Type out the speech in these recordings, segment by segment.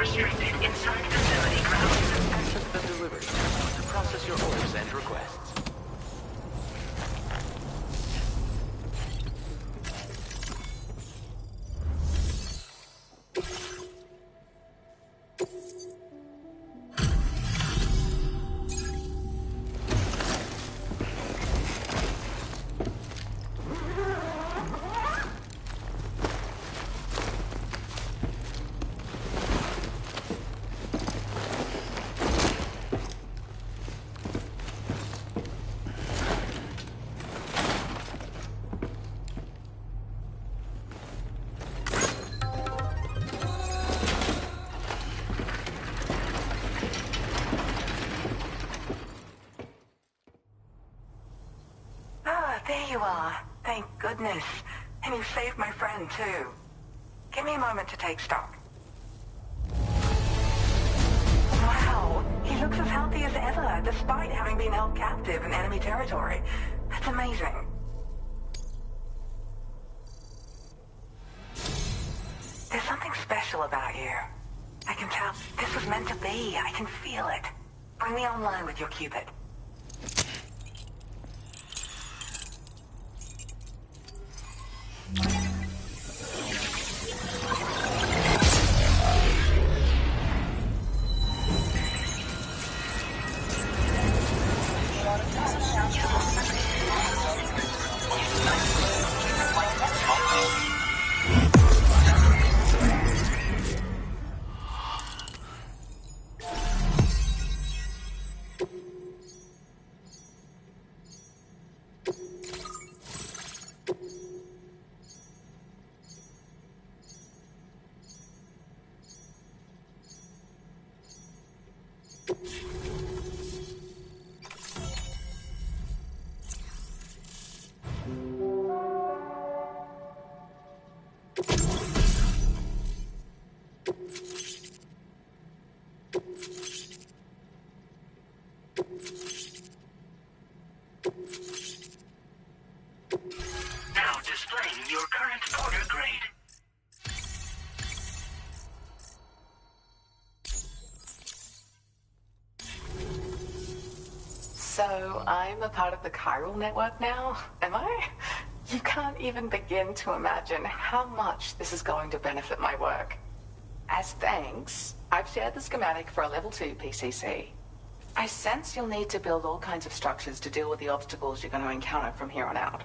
restricted inside facility grounds. Access the delivery center to process your orders and requests. There you are. Thank goodness. And you saved my friend, too. Give me a moment to take stock. Wow, he looks as healthy as ever, despite having been held captive in enemy territory. That's amazing. There's something special about you. I can tell this was meant to be. I can feel it. Bring me online with your Cupid. Now displaying your current order grade. So, I'm a part of the chiral network now, am I? You can't even begin to imagine how much this is going to benefit my work. As thanks, I've shared the schematic for a level 2 PCC. I sense you'll need to build all kinds of structures to deal with the obstacles you're going to encounter from here on out.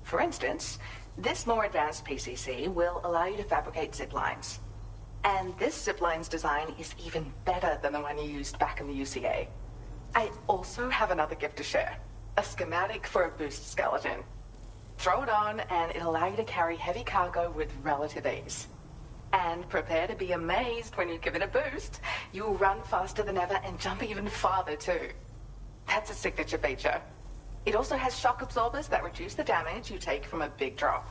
For instance, this more advanced PCC will allow you to fabricate zip lines. And this zip line's design is even better than the one you used back in the UCA. I also have another gift to share. A schematic for a boost skeleton. Throw it on and it'll allow you to carry heavy cargo with relative ease. And prepare to be amazed when you give it a boost. You'll run faster than ever and jump even farther too. That's a signature feature. It also has shock absorbers that reduce the damage you take from a big drop.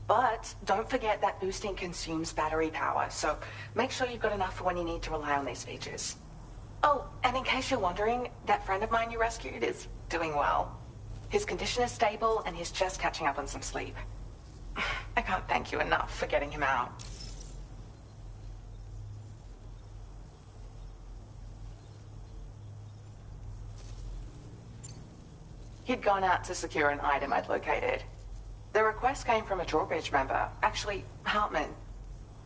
But don't forget that boosting consumes battery power, so make sure you've got enough for when you need to rely on these features. Oh, and in case you're wondering, that friend of mine you rescued is doing well. His condition is stable and he's just catching up on some sleep. I can't thank you enough for getting him out. He'd gone out to secure an item I'd located. The request came from a drawbridge member, actually, Hartman.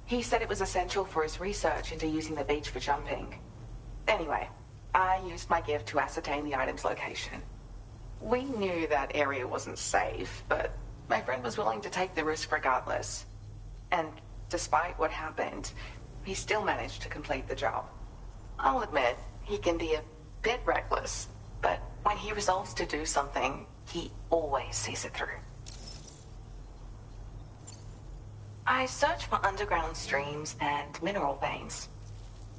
He said it was essential for his research into using the beach for jumping. Anyway, I used my gift to ascertain the item's location. We knew that area wasn't safe, but my friend was willing to take the risk regardless. And despite what happened, he still managed to complete the job. I'll admit, he can be a bit reckless, but when he resolves to do something, he always sees it through. I search for underground streams and mineral veins.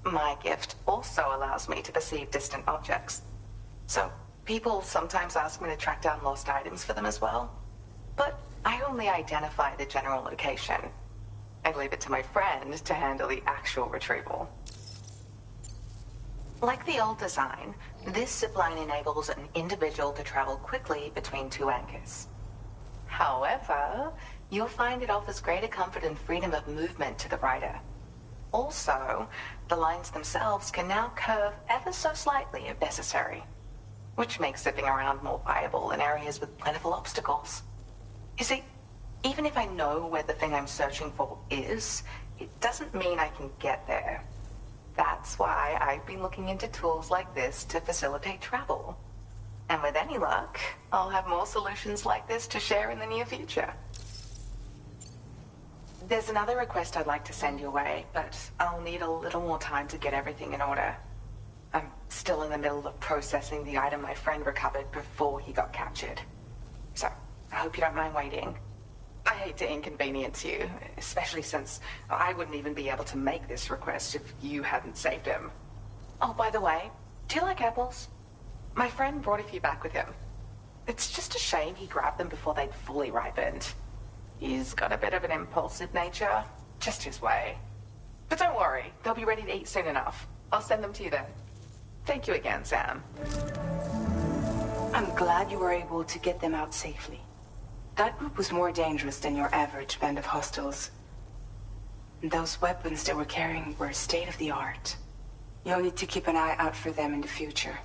My gift also allows me to perceive distant objects. So, people sometimes ask me to track down lost items for them as well. But I only identify the general location. I leave it to my friend to handle the actual retrieval. Like the old design, this zipline enables an individual to travel quickly between two anchors. However, you'll find it offers greater comfort and freedom of movement to the rider. Also, the lines themselves can now curve ever so slightly if necessary, which makes zipping around more viable in areas with plentiful obstacles. You see, even if I know where the thing I'm searching for is, it doesn't mean I can get there. That's why I've been looking into tools like this to facilitate travel. And with any luck, I'll have more solutions like this to share in the near future. There's another request I'd like to send your way, but I'll need a little more time to get everything in order. I'm still in the middle of processing the item my friend recovered before he got captured. So, I hope you don't mind waiting. I hate to inconvenience you, especially since I wouldn't even be able to make this request if you hadn't saved him. Oh, by the way, do you like apples? My friend brought a few back with him. It's just a shame he grabbed them before they'd fully ripened. He's got a bit of an impulsive nature, just his way. But don't worry, they'll be ready to eat soon enough. I'll send them to you then. Thank you again, Sam. I'm glad you were able to get them out safely. That group was more dangerous than your average band of hostiles. Those weapons they were carrying were state-of-the-art. You'll need to keep an eye out for them in the future.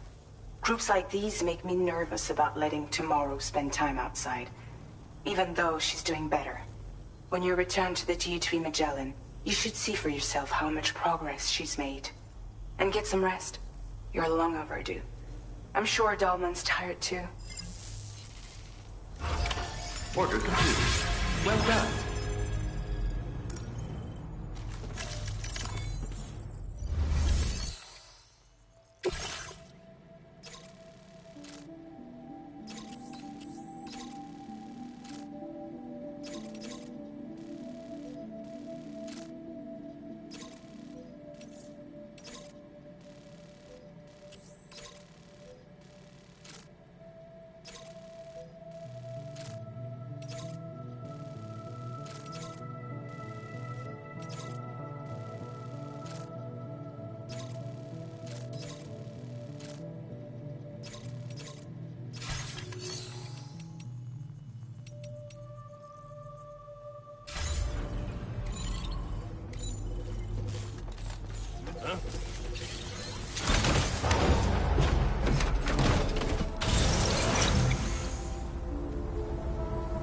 Groups like these make me nervous about letting Tomorrow spend time outside, even though she's doing better. When you return to the G3 Magellan, you should see for yourself how much progress she's made. And get some rest. You're long overdue. I'm sure Dahlman's tired too. Order completed. Well done.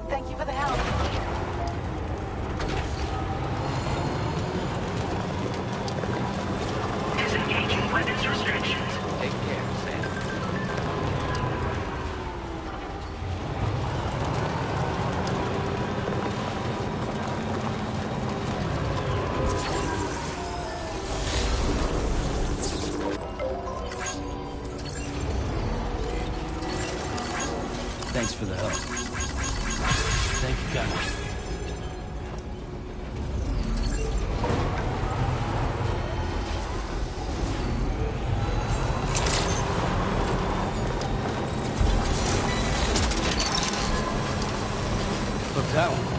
Thank you for the help. Disengaging weapons restrictions. Take care, Sam. Thanks for the help. Thank you, guys. Look that one.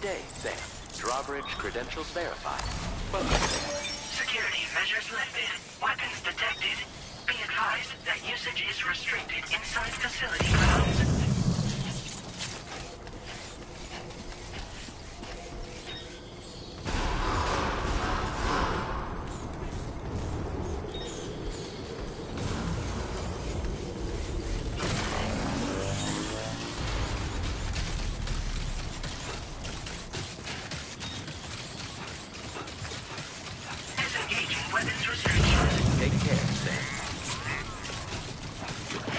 day, Sam. Drawbridge credentials verified. Welcome, Sam. Security measures lifted. Weapons detected. Be advised that usage is restricted inside facility grounds. Disengaging weapons restrictions. Take care, Sam. Welcome,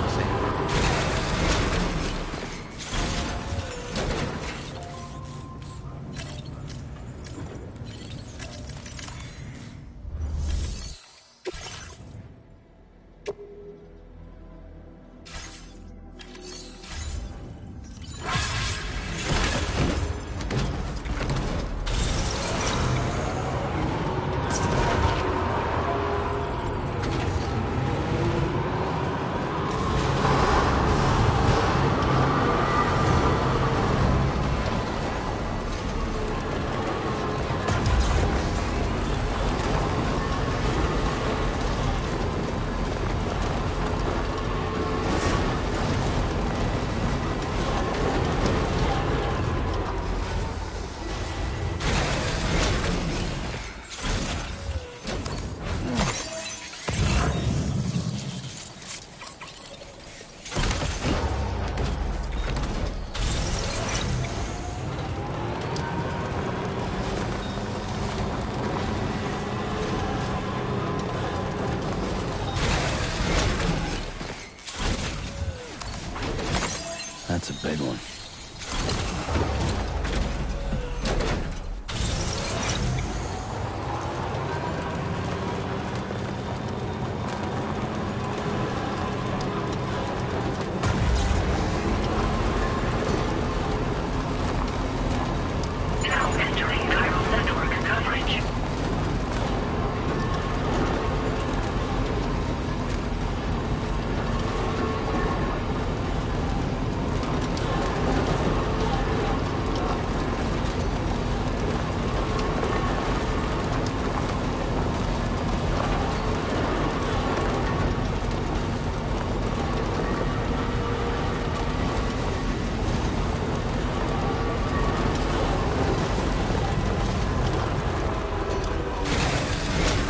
Sam. That's a big one. Now entering chiral network coverage.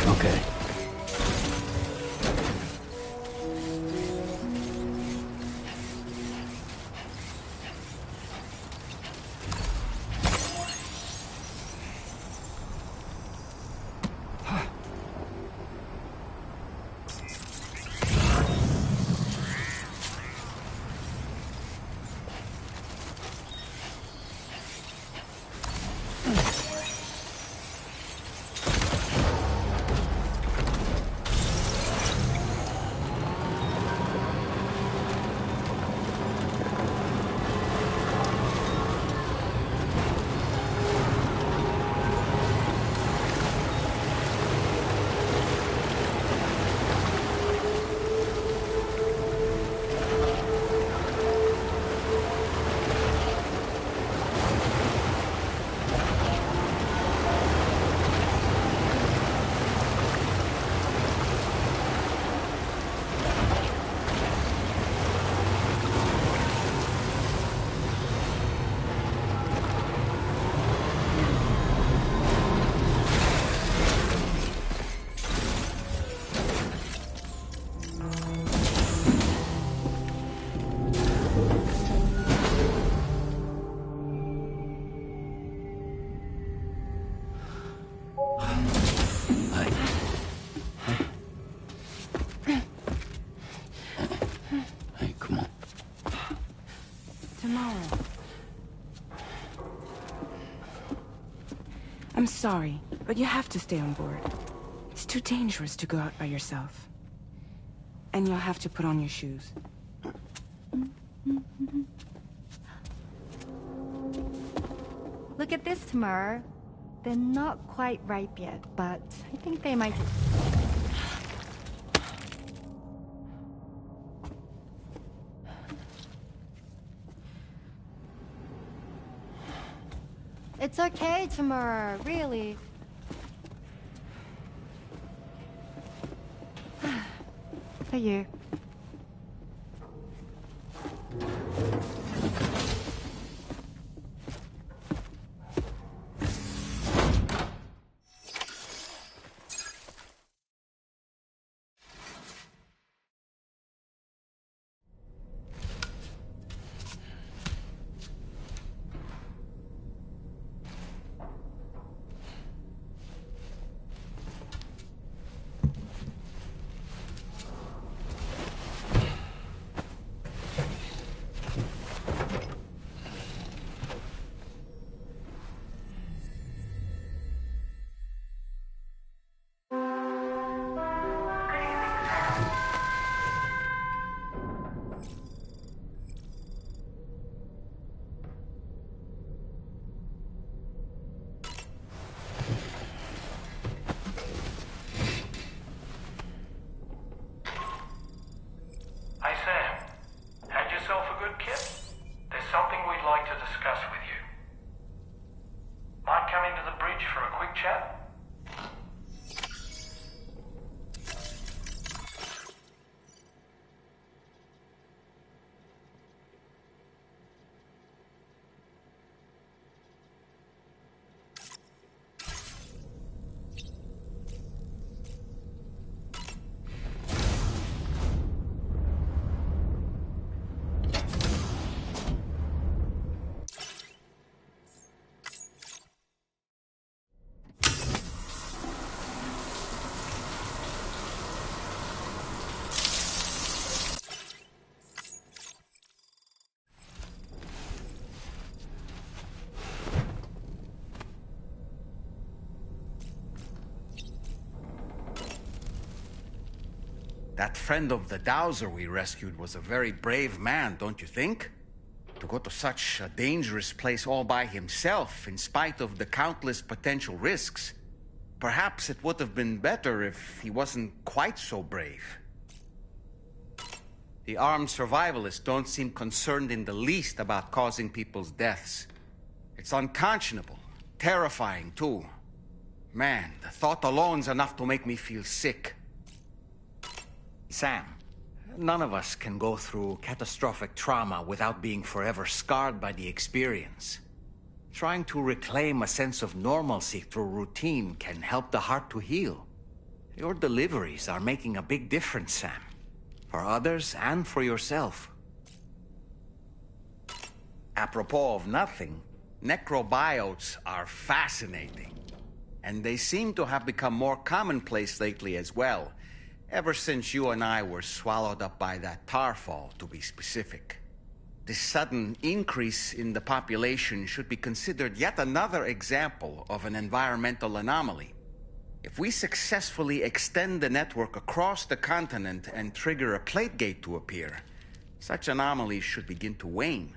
Okay. Hey, come on. Tomorrow. I'm sorry, but you have to stay on board. It's too dangerous to go out by yourself. And you'll have to put on your shoes. Look at this, Tamara. They're not quite ripe yet, but I think they might... It's okay, Tamara, really. For you. Hey Sam, had yourself a good kip? There's something we'd like to discuss with you. Might come into the bridge for a quick chat? That friend of the dowser we rescued was a very brave man, don't you think? To go to such a dangerous place all by himself, in spite of the countless potential risks. Perhaps it would have been better if he wasn't quite so brave. The armed survivalists don't seem concerned in the least about causing people's deaths. It's unconscionable, terrifying too. Man, the thought alone's enough to make me feel sick. Sam, none of us can go through catastrophic trauma without being forever scarred by the experience. Trying to reclaim a sense of normalcy through routine can help the heart to heal. Your deliveries are making a big difference, Sam. For others and for yourself. Apropos of nothing, necrobiotes are fascinating. And they seem to have become more commonplace lately as well. Ever since you and I were swallowed up by that tarfall, to be specific. This sudden increase in the population should be considered yet another example of an environmental anomaly. If we successfully extend the network across the continent and trigger a plate gate to appear, such anomalies should begin to wane.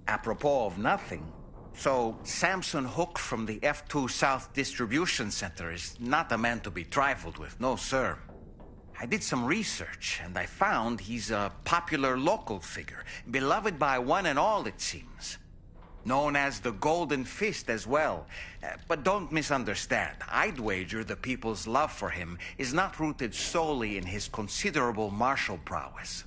Apropos of nothing, so Samson Hook from the F2 South Distribution Center is not a man to be trifled with, no sir. I did some research, and I found he's a popular local figure, beloved by one and all, it seems. Known as the Golden Fist as well. But don't misunderstand. I'd wager the people's love for him is not rooted solely in his considerable martial prowess.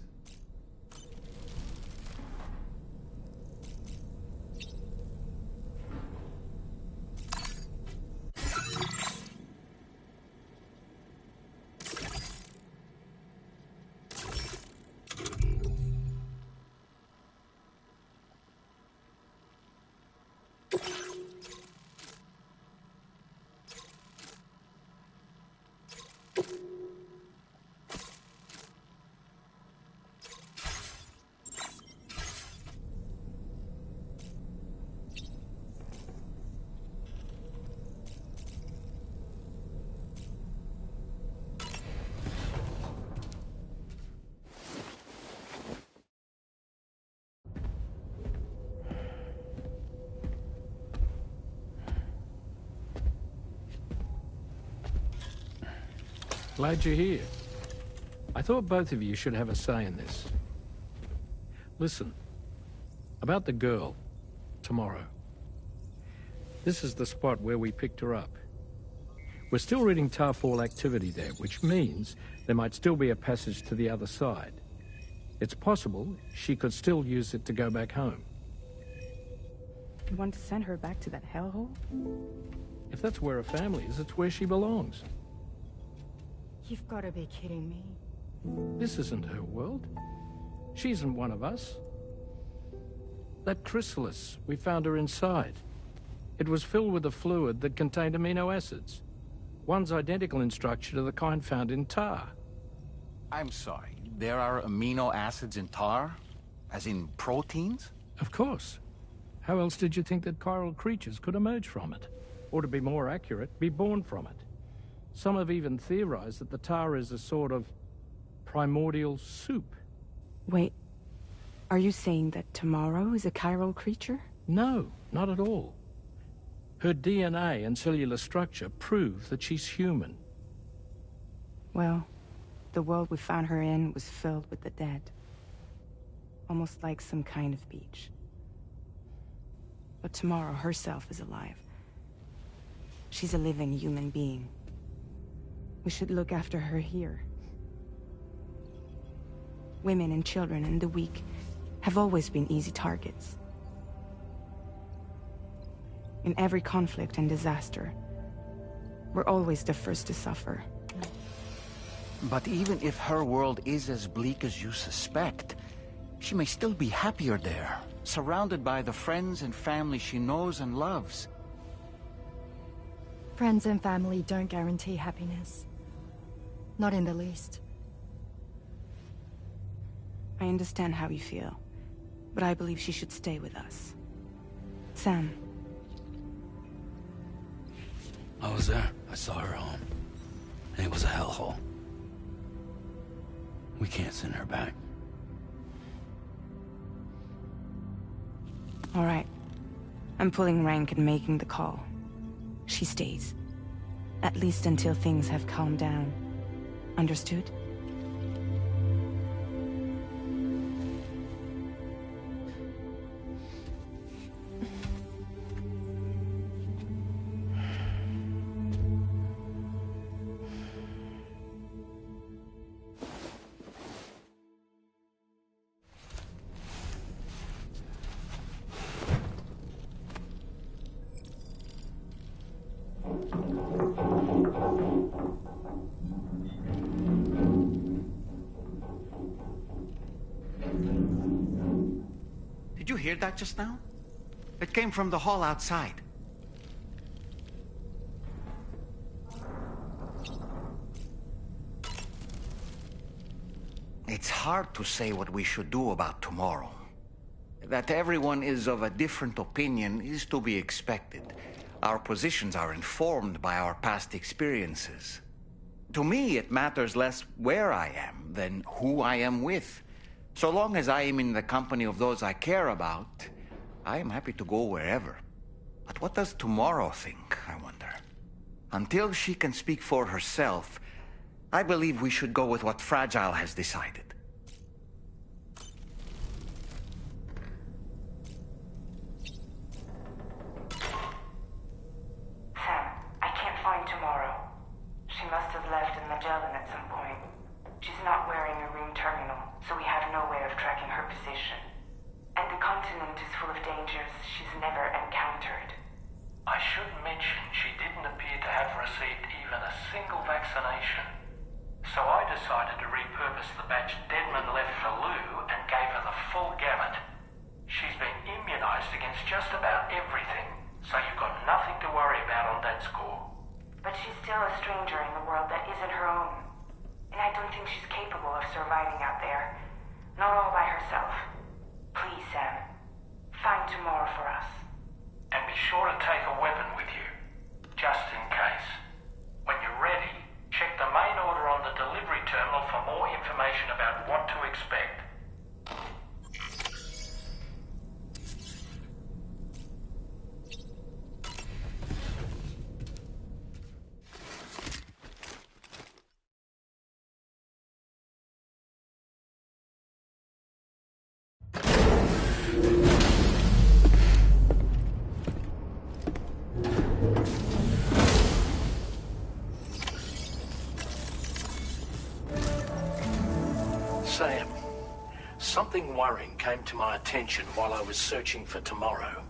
Glad you're here. I thought both of you should have a say in this. Listen, about the girl, tomorrow. This is the spot where we picked her up. We're still reading Tarfall activity there, which means there might still be a passage to the other side. It's possible she could still use it to go back home. You want to send her back to that hellhole? If that's where her family is, it's where she belongs. You've got to be kidding me. This isn't her world. She isn't one of us. That chrysalis, we found her inside. It was filled with a fluid that contained amino acids. One's identical in structure to the kind found in tar. I'm sorry, there are amino acids in tar? As in proteins? Of course. How else did you think that chiral creatures could emerge from it? Or to be more accurate, be born from it? Some have even theorized that the tar is a sort of primordial soup. Wait, are you saying that Tomorrow is a chiral creature? No, not at all. Her DNA and cellular structure prove that she's human. Well, the world we found her in was filled with the dead. Almost like some kind of beach. But Tomorrow herself is alive. She's a living human being. We should look after her here. Women and children and the weak have always been easy targets. In every conflict and disaster, we're always the first to suffer. But even if her world is as bleak as you suspect, she may still be happier there, surrounded by the friends and family she knows and loves. Friends and family don't guarantee happiness. Not in the least. I understand how you feel, but I believe she should stay with us. Sam. I was there. I saw her home. And it was a hellhole. We can't send her back. All right. I'm pulling rank and making the call. She stays. At least until things have calmed down. Understood? Did you hear that just now? It came from the hall outside. It's hard to say what we should do about tomorrow. That everyone is of a different opinion is to be expected. Our positions are informed by our past experiences. To me, it matters less where I am than who I am with. So long as I am in the company of those I care about, I am happy to go wherever. But what does tomorrow think, I wonder? Until she can speak for herself, I believe we should go with what Fragile has decided. Sam, I can't find Tomorrow. She must have left in Magellan at some point. She's not wearing a room terminal, so we have no way of tracking her position. And the continent is full of dangers she's never encountered. I should mention she didn't appear to have received even a single vaccination. So I decided to repurpose the batch Deadman left for Lou and gave her the full gamut. She's been immunized against just about everything, so you've got nothing to worry about on that score. But she's still a stranger in the world that isn't her own. And I don't think she's capable of surviving out there. Not all by herself. Please, Sam. Find Tomorrow for us. And be sure to take a weapon with you, just in case. When you're ready, check the main order on the delivery terminal for more information about what to expect. Sam, something worrying came to my attention while I was searching for Tomorrow.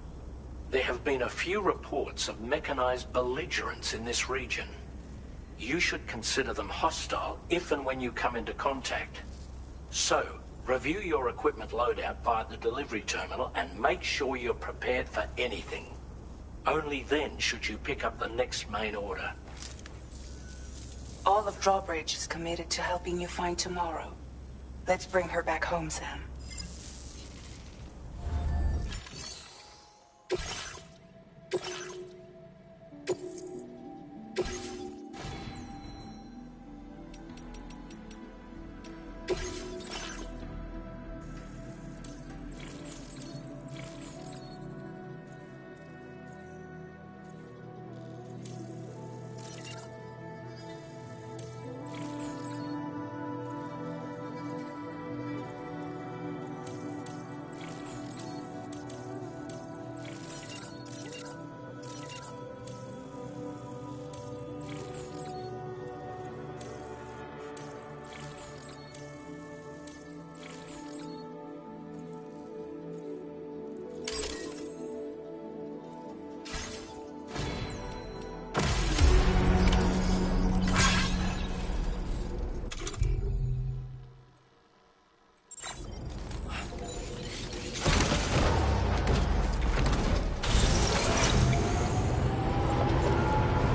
There have been a few reports of mechanized belligerents in this region. You should consider them hostile if and when you come into contact. So, review your equipment loadout via the delivery terminal and make sure you're prepared for anything. Only then should you pick up the next main order. All of Drawbridge is committed to helping you find Tomorrow. Let's bring her back home, Sam.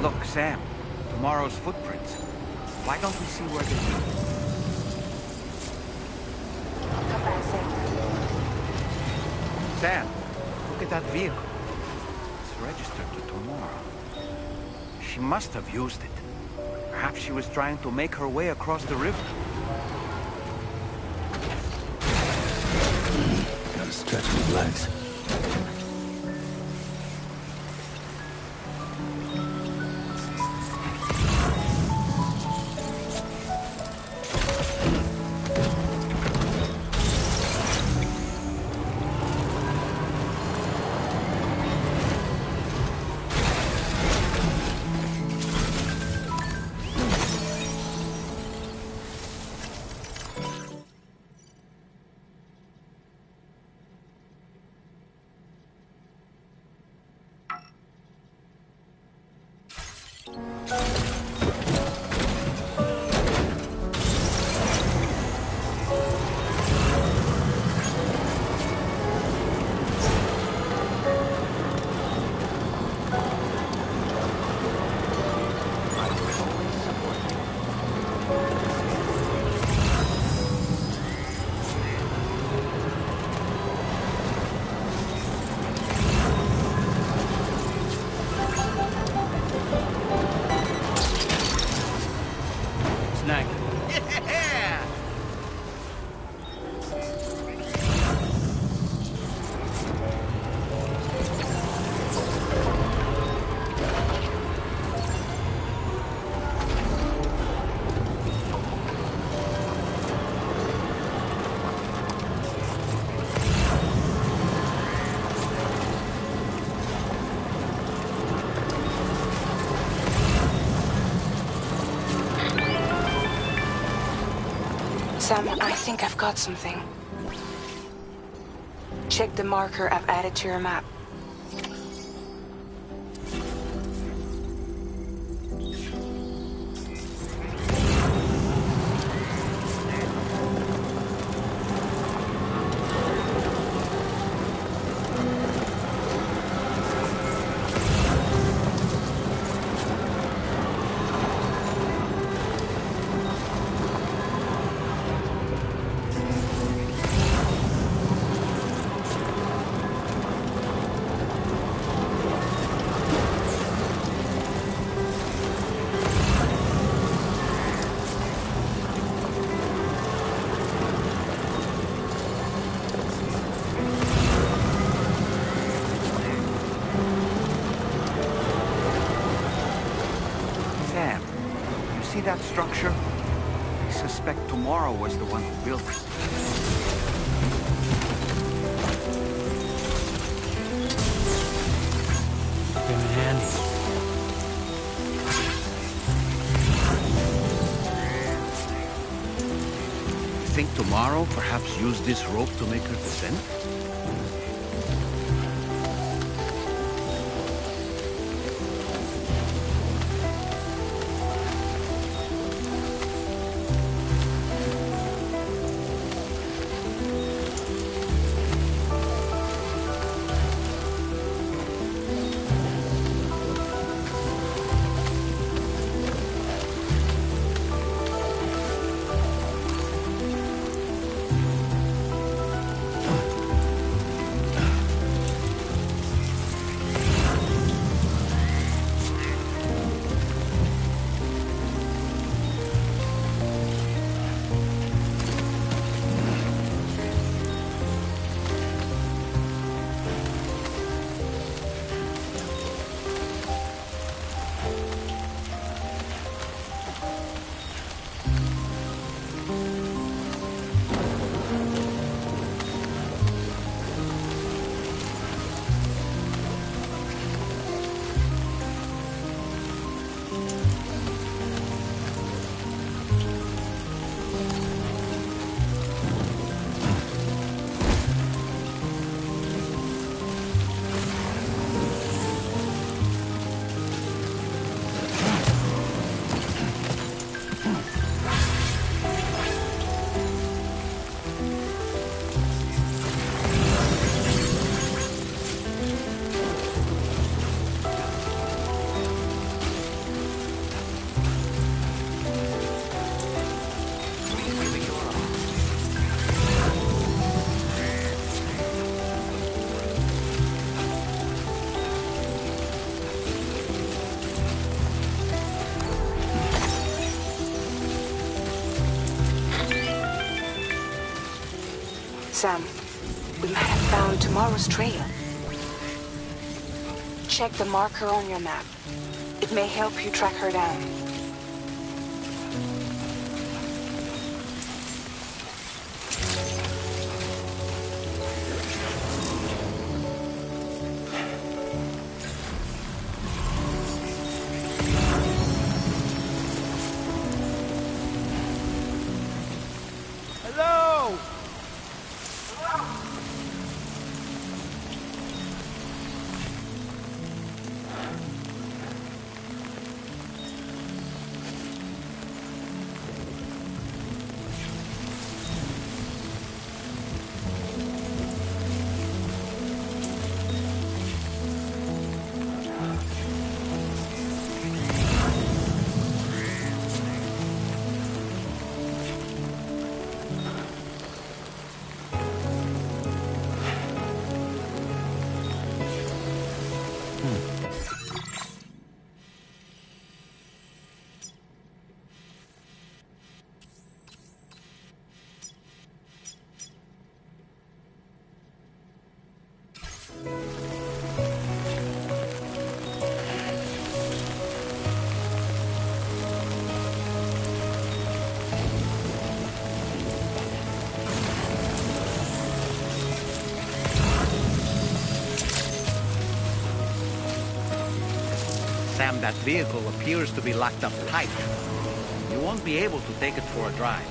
Look, Sam. Tomorrow's footprints. Why don't we see where they lead? Come back safe. Sam, look at that vehicle. It's registered to Tomorrow. She must have used it. Perhaps she was trying to make her way across the river. Gotta stretch my legs. Sam, I think I've got something. Check the marker I've added to your map. That structure? I suspect Tomorrow was the one who built it. Came in handy. think tomorrow perhaps use this rope to make her descend? Sam, we might have found tomorrow's trail. Check the marker on your map. It may help you track her down. Hello! Sam, that vehicle appears to be locked up tight. You won't be able to take it for a drive.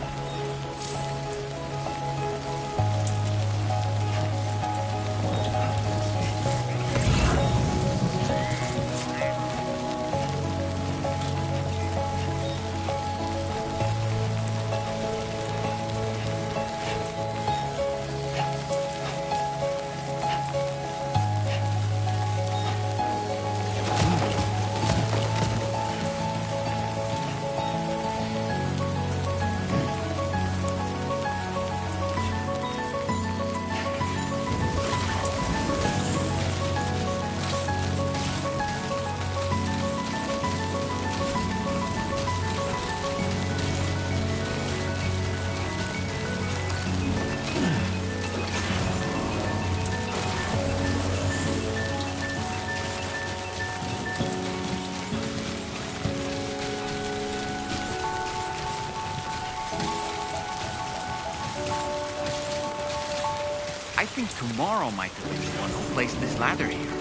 I think tomorrow might have been the one who placed this ladder here.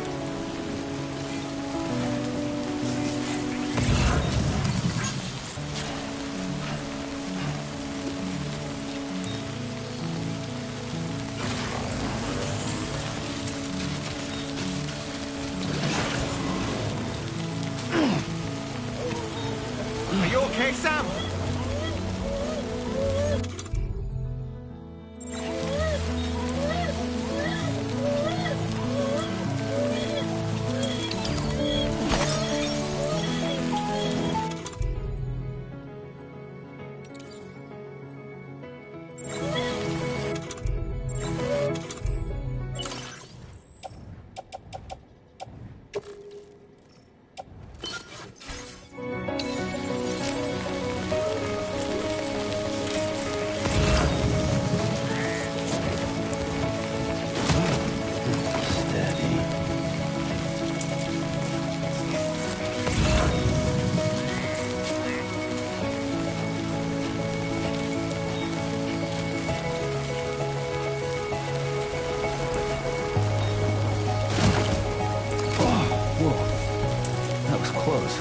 okay, Sam? That was close.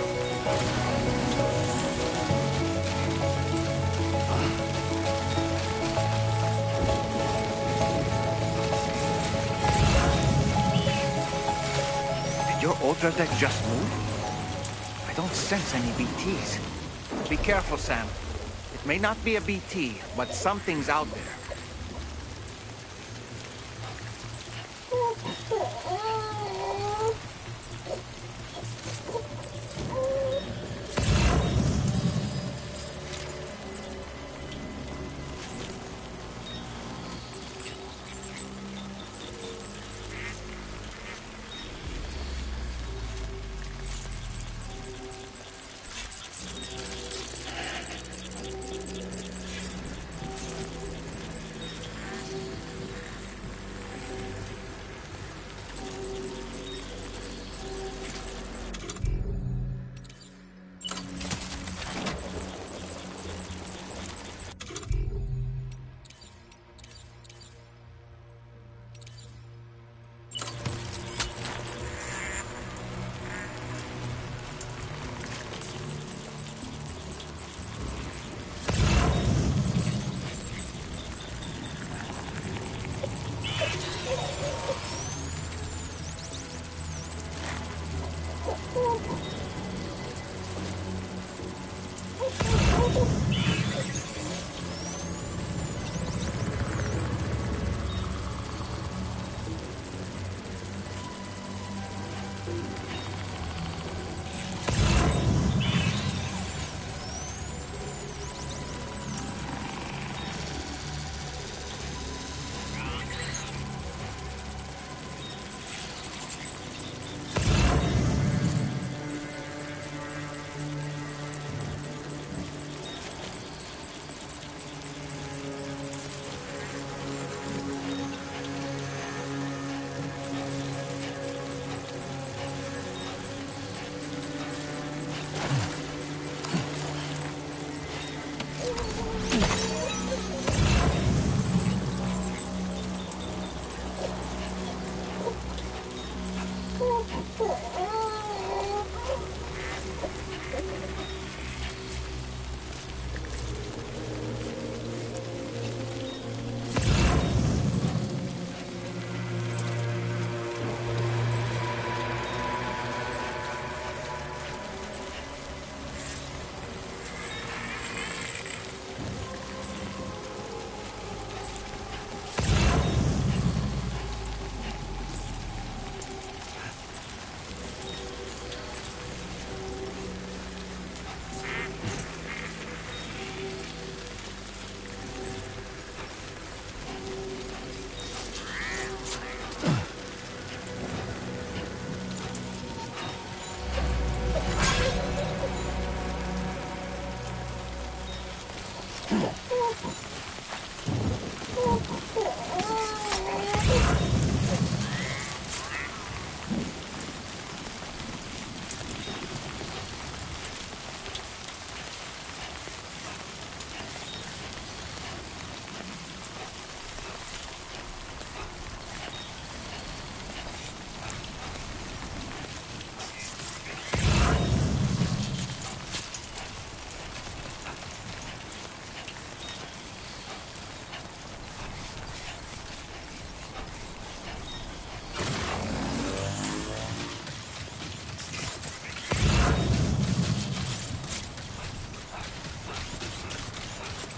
Did your Ultra deck just move? I don't sense any BTs. Be careful, Sam. It may not be a BT, but something's out there.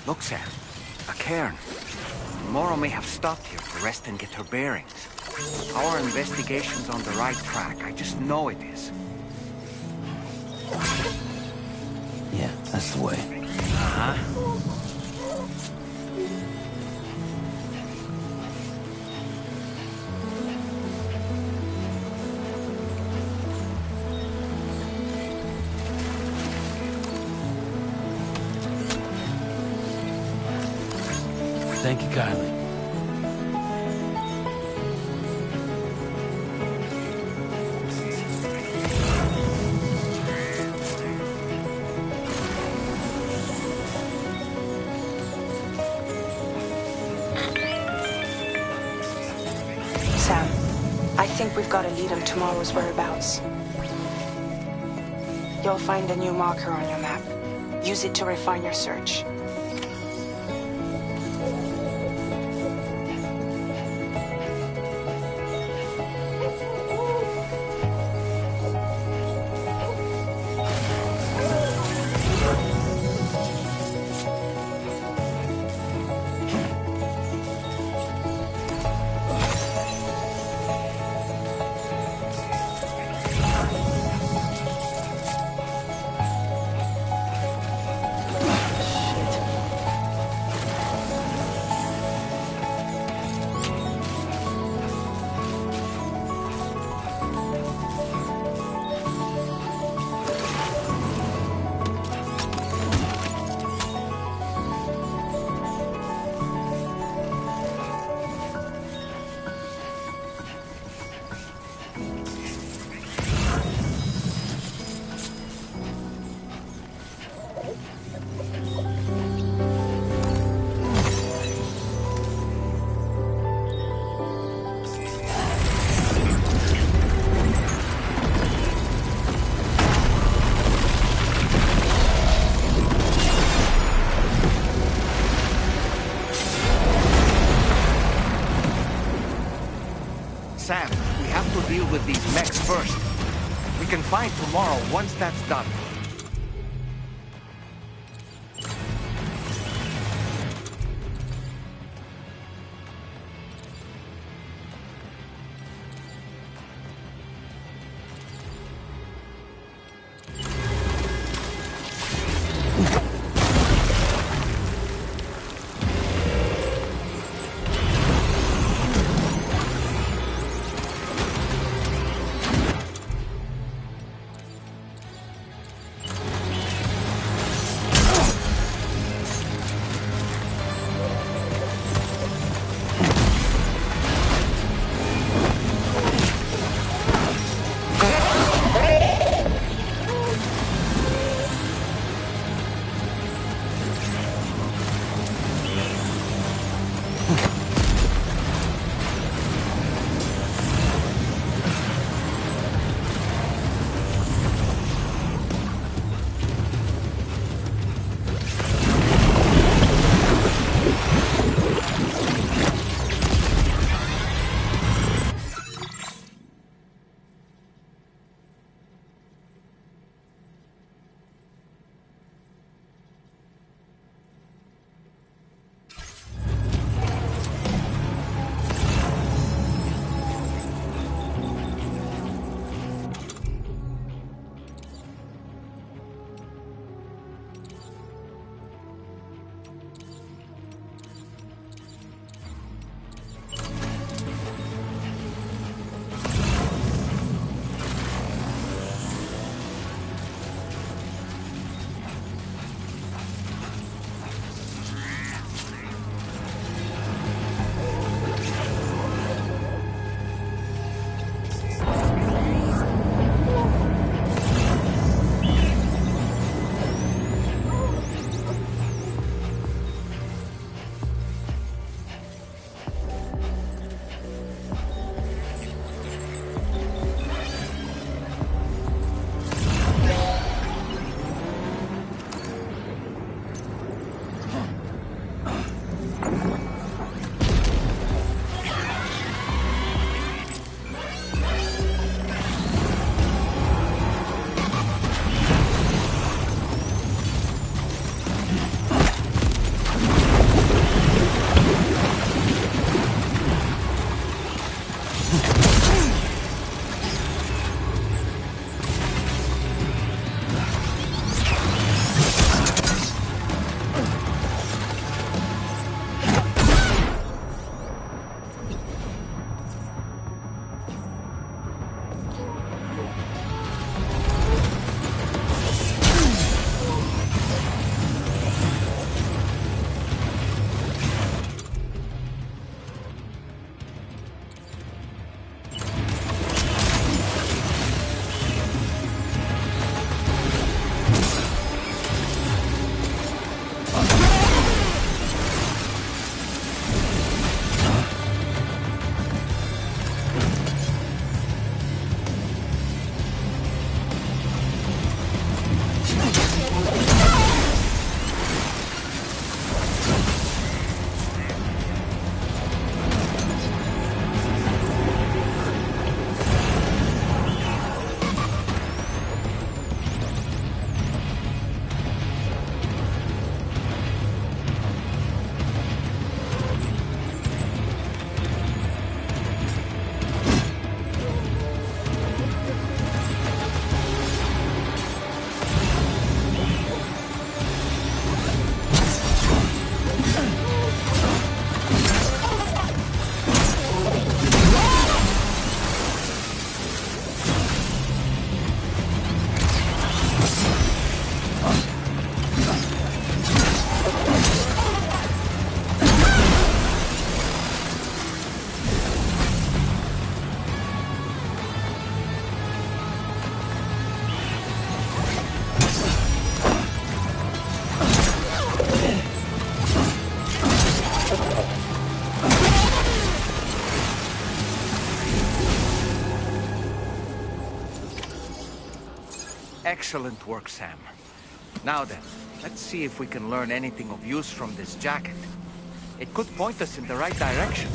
Look, Sam. A cairn. Moro may have stopped here to rest and get her bearings. Our investigation's on the right track. I just know it is. Yeah, that's the way. Uh-huh. Thank you kindly. Sam, I think we've got a lead on tomorrow's whereabouts. You'll find a new marker on your map. Use it to refine your search. Sam, we have to deal with these mechs first. We can find tomorrow once that's done. Excellent work, Sam. Now then, let's see if we can learn anything of use from this jacket. It could point us in the right direction.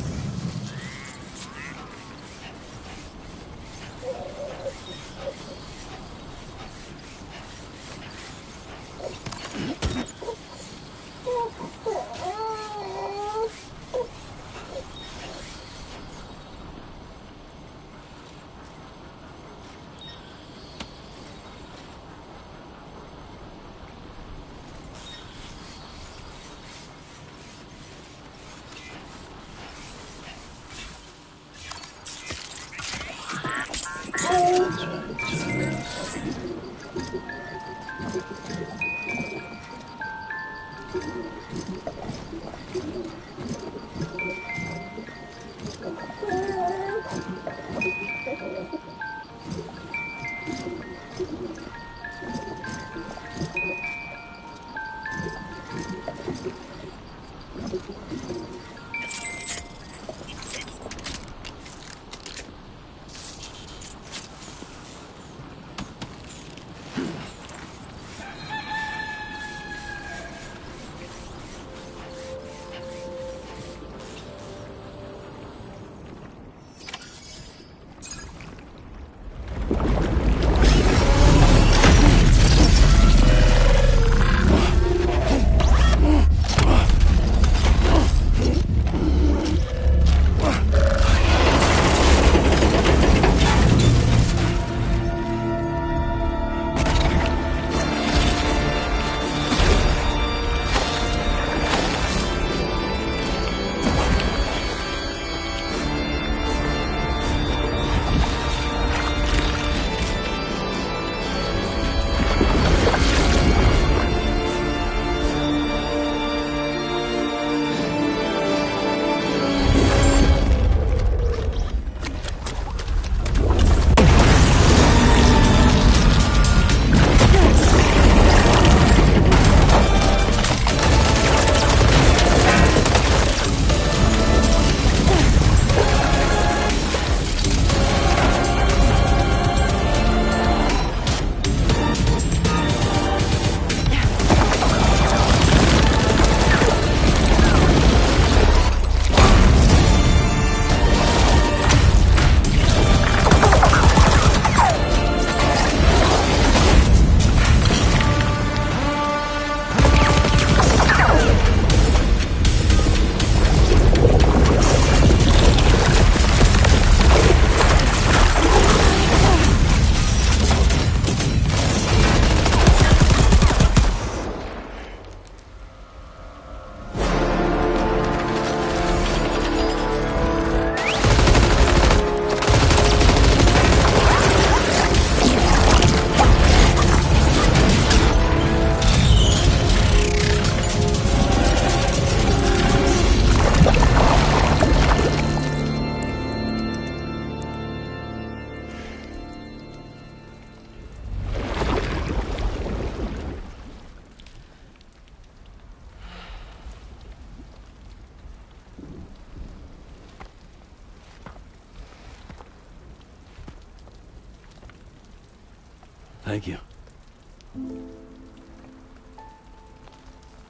Thank you.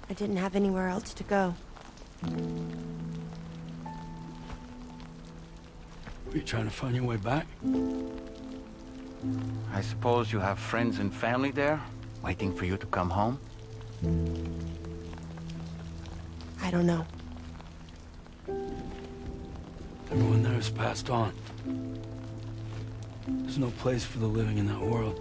I didn't have anywhere else to go. Were you trying to find your way back? I suppose you have friends and family there, waiting for you to come home? I don't know. Everyone there has passed on. There's no place for the living in that world.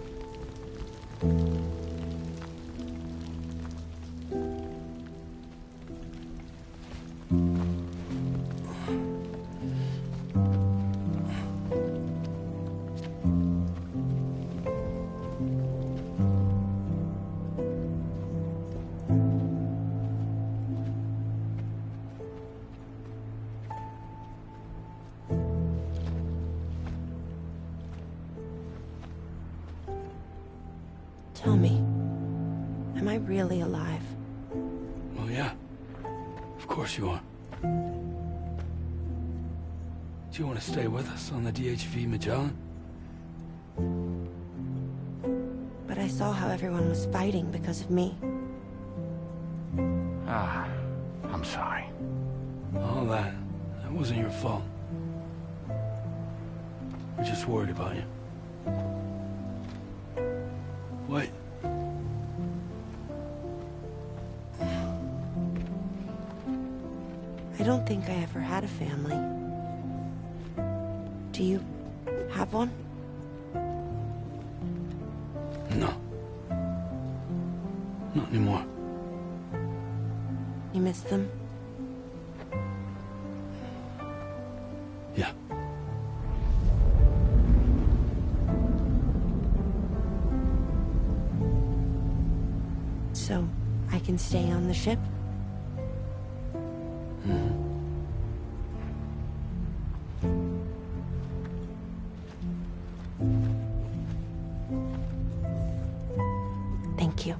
Tell me, am I really alive? Well, yeah. Of course you are. Do you want to stay with us on the DHV Magellan? But I saw how everyone was fighting because of me. I'm sorry. All that wasn't your fault. We're just worried about you. Wait. I don't think I ever had a family. Do you have one? No. Not anymore. You miss them? Yeah. So, I can stay on the ship? Thank you.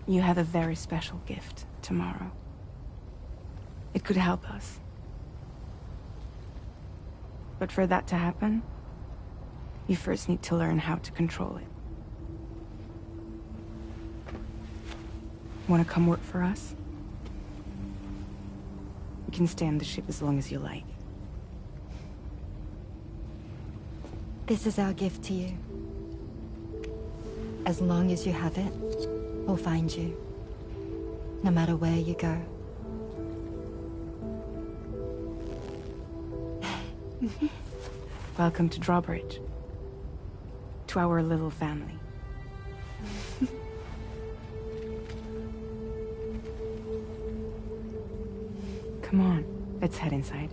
You have a very special gift tomorrow. It could help us. But for that to happen, you first need to learn how to control it. Want to come work for us? You can stay on the ship as long as you like. This is our gift to you. As long as you have it, we'll find you. No matter where you go. Welcome to Drawbridge. To our little family. Come on, let's head inside.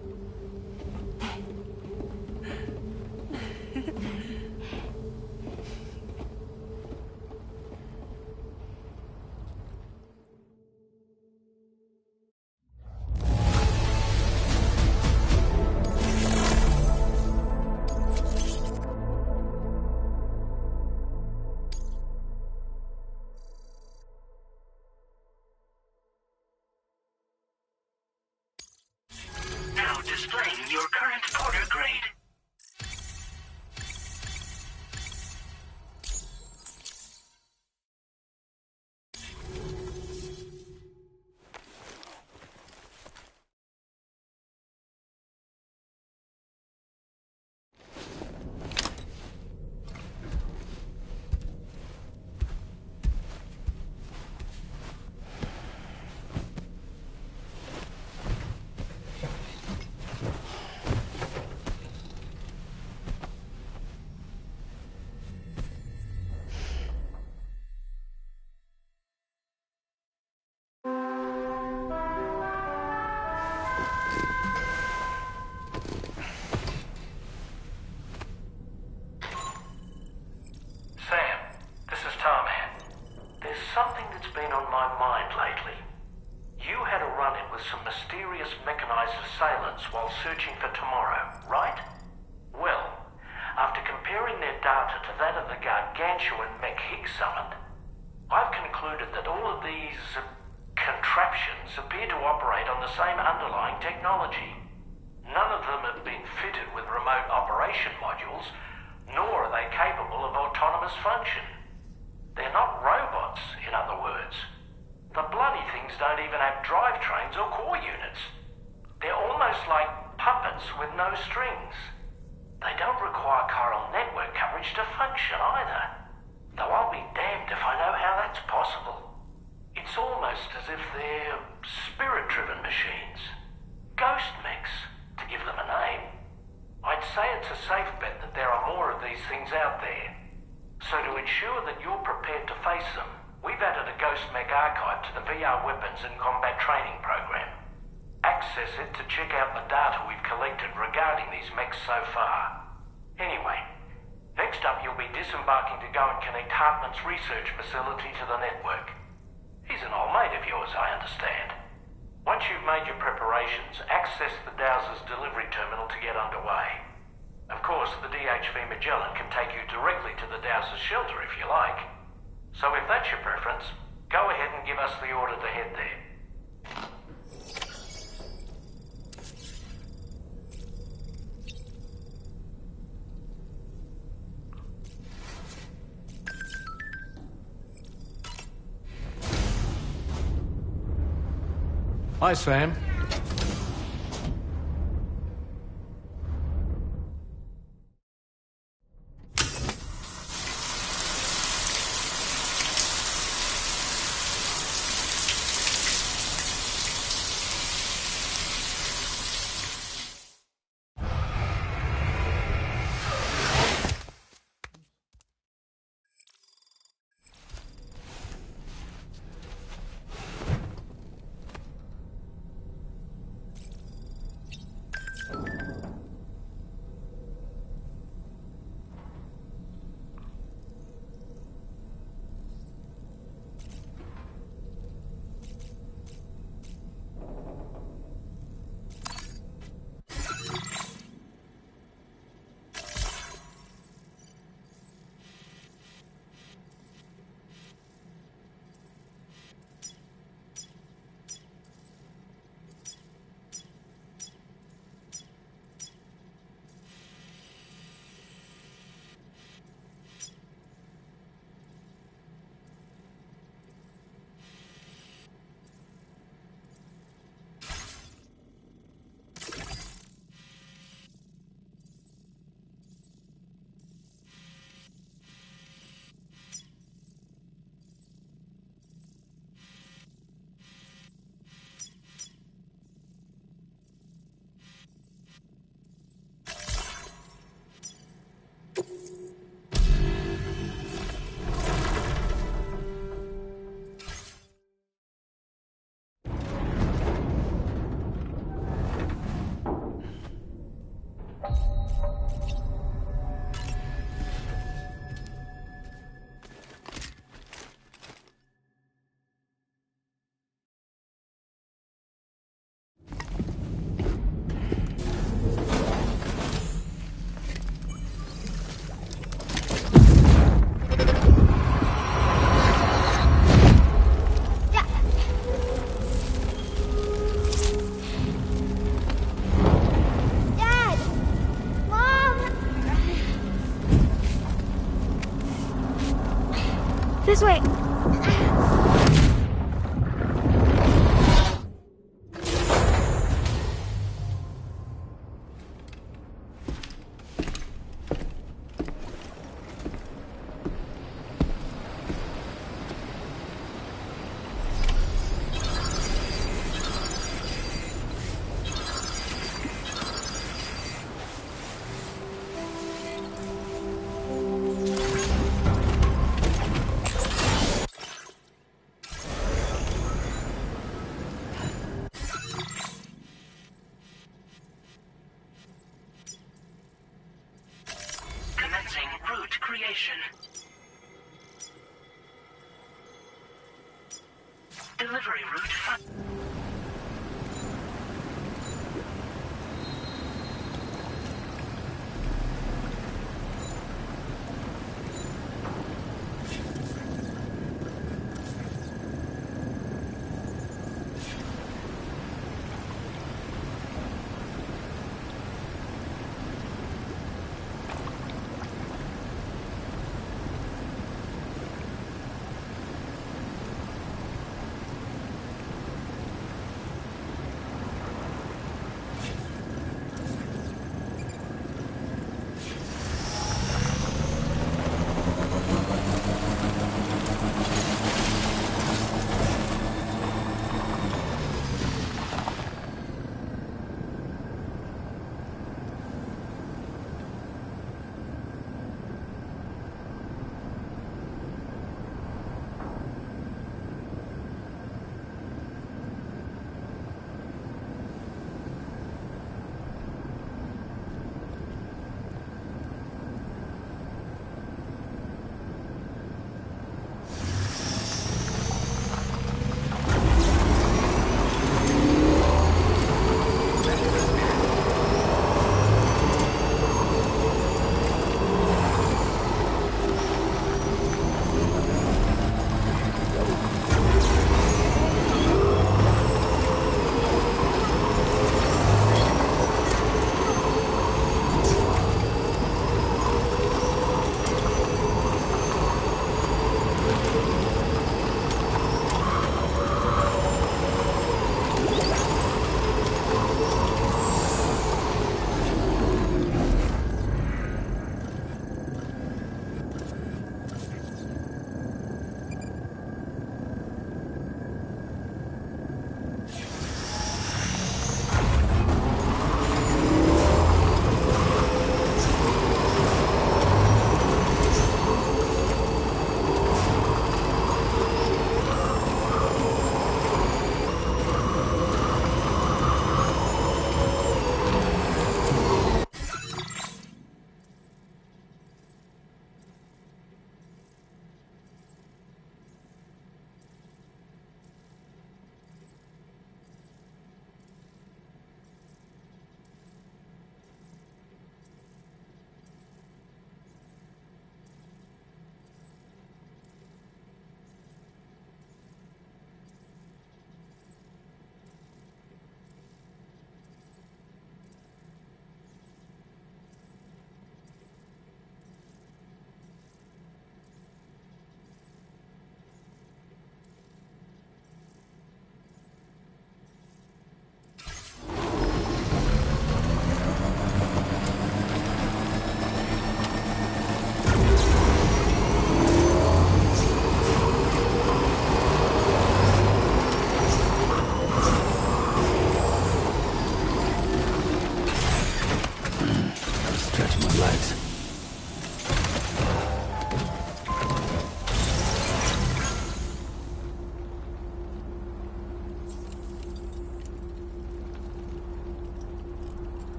Now displaying your current order grade. Sam, this is Tarman. There's something that's been on my mind lately. You had a run-in with some mysterious mechanized assailants while searching for Tomorrow, right? Well, after comparing their data to that of the gargantuan mech Higgs summoned, I've concluded that all of these contraptions appear to operate on the same underlying technology. None of them have been fitted with remote operation modules, nor are they capable of autonomous function. They're not robots, in other words. The bloody things don't even have drivetrains or core units. They're almost like puppets with no strings. They don't require chiral network coverage to function either. Though I'll be damned if I know how that's possible. It's almost as if they're spirit-driven machines. Ghost mechs, to give them a name. I'd say it's a safe bet that there are more of these things out there. So to ensure that you're prepared to face them, we've added a Ghost Mech archive to the VR weapons and combat training program. Access it to check out the data we've collected regarding these mechs so far. Anyway, next up you'll be disembarking to go and connect Hartman's research facility to the network. He's an old mate of yours, I understand. Once you've made your preparations, access the Dowser's delivery terminal to get underway. Of course, the DHV Magellan can take you directly to the Dowser's shelter if you like. So if that's your preference, go ahead and give us the order to head there. Hi, Sam. This way.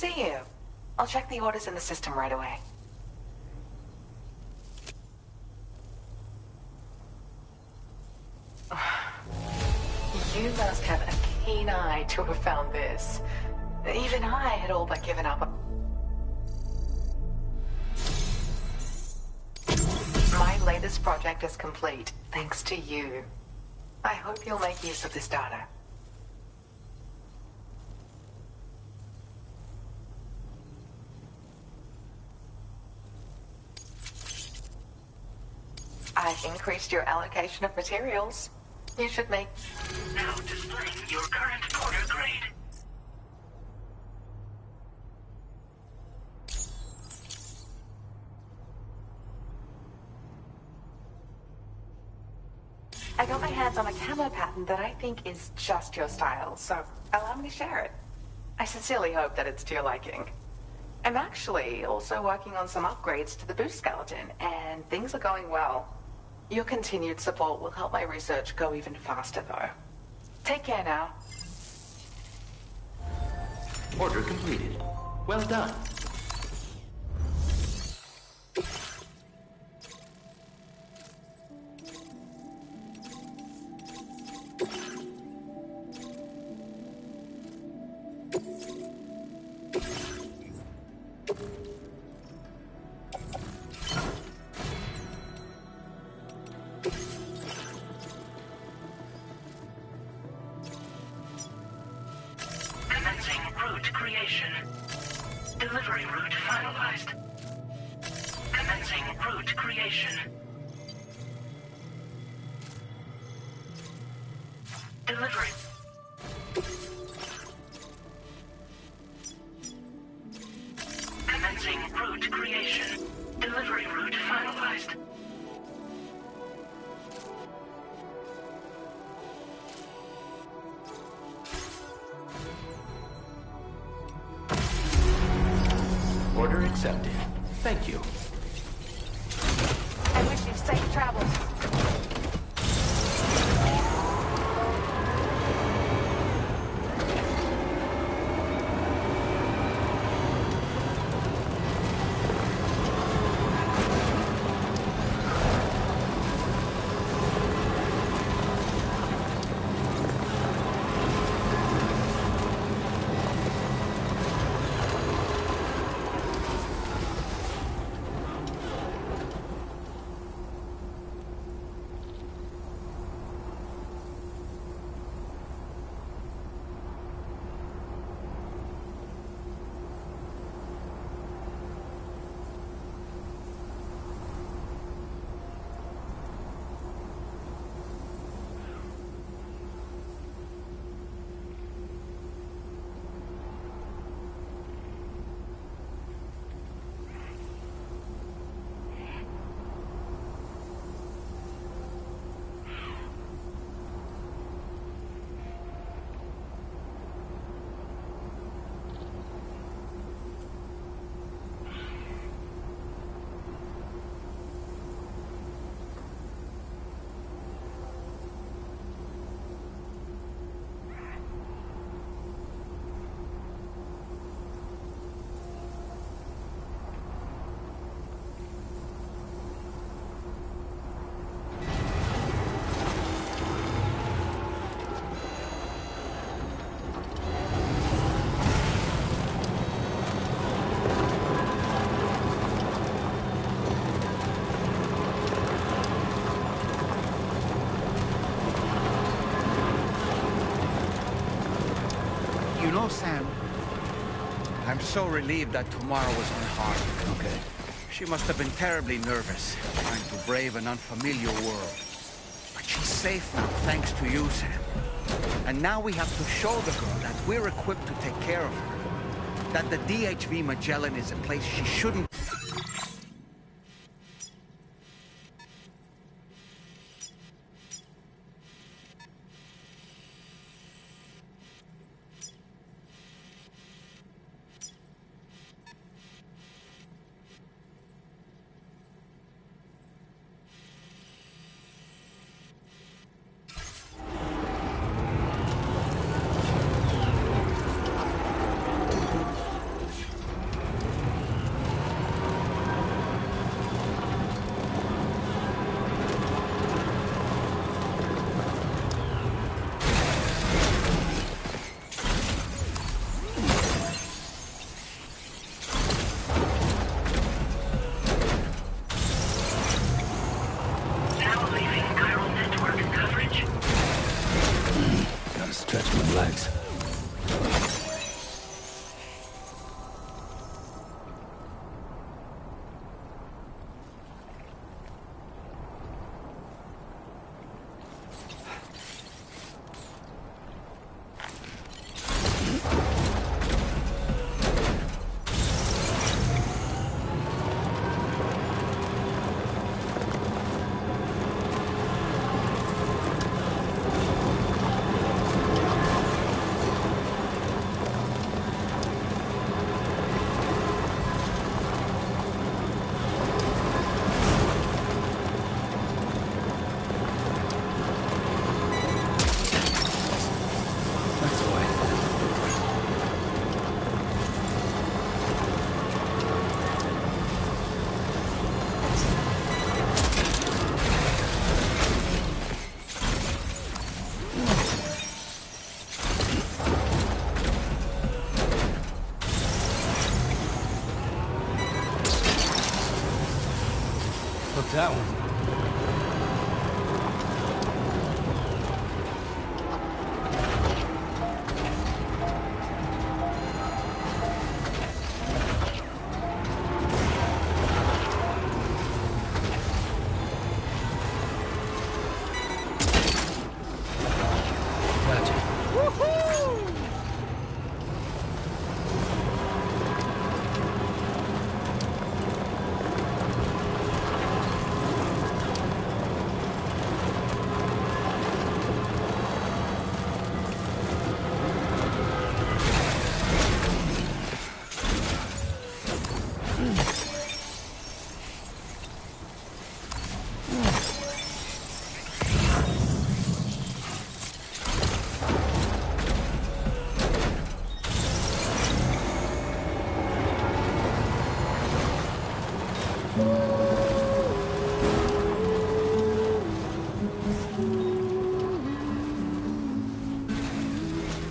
see you. I'll check the orders in the system right away. You must have a keen eye to have found this. Even I had all but given up. My latest project is complete, thanks to you. I hope you'll make use of this data. I've increased your allocation of materials. You should make... Now displaying your current order grade. I got my hands on a camo pattern that I think is just your style, so allow me to share it. I sincerely hope that it's to your liking. I'm actually also working on some upgrades to the boost skeleton, and things are going well. Your continued support will help my research go even faster, though. Take care now. Order completed. Well done. Commencing route creation. Delivery route finalized. Commencing route creation. Delivery. Commencing route creation. Delivery route finalized. Order accepted. Thank you. I wish you safe travels. You know, Sam, I'm so relieved that tomorrow was unharmed. Okay. She must have been terribly nervous, trying to brave an unfamiliar world. But she's safe now, thanks to you, Sam. And now we have to show the girl that we're equipped to take care of her. That the DHV Magellan is a place she shouldn't... That one.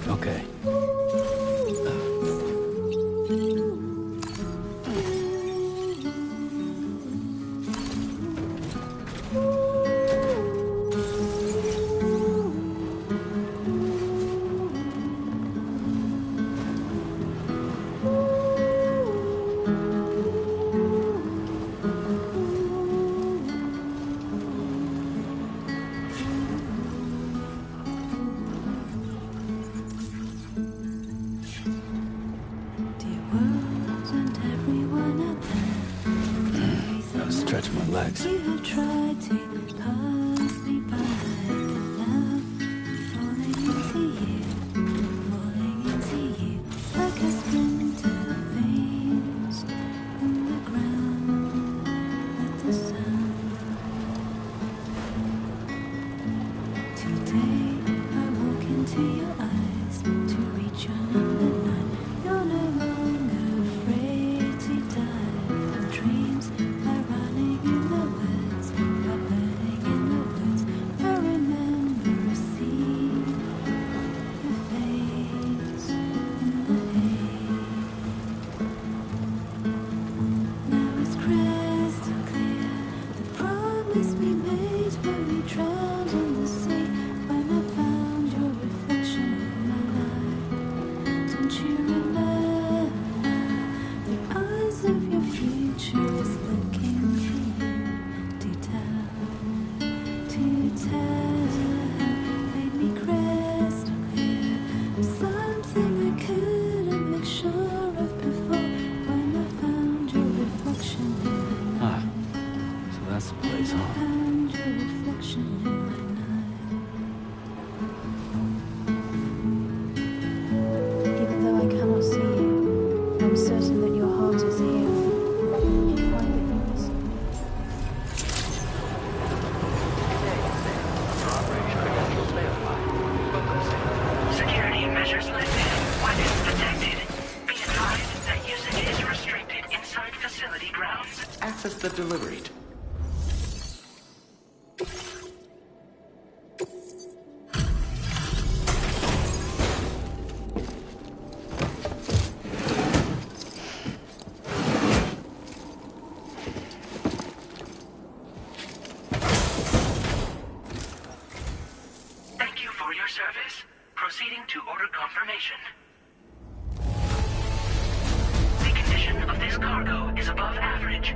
Okay. Gotta stretch my legs. You have tried to pass me by, but now I'm falling into you, like a splinter veins in the ground at the sound. Today I walk into your eyes to reach your number 9. You're no longer afraid to die. Your dreams are running in the woods, are burning in the woods. I remember seeing your face in the hay. Now it's crystal clear, the promise we made when we drowned in the sea. When I found your reflection in my light, don't you remember? The eyes of your future is looking for you to tell. Made me crystal clear, something I couldn't make sure of before. When I found your reflection in my Ah, so that's the place, huh? found your reflection in my night. Even though I cannot see you, I'm certain that your heart is here. You find that you miss me. Operation credentials verified. Welcome, Sam. Security measures lifted. Weapons detected. Be advised that usage is restricted inside facility grounds. Access the delivery. Thank you for your service. Proceeding to order confirmation. The condition of this cargo is above average.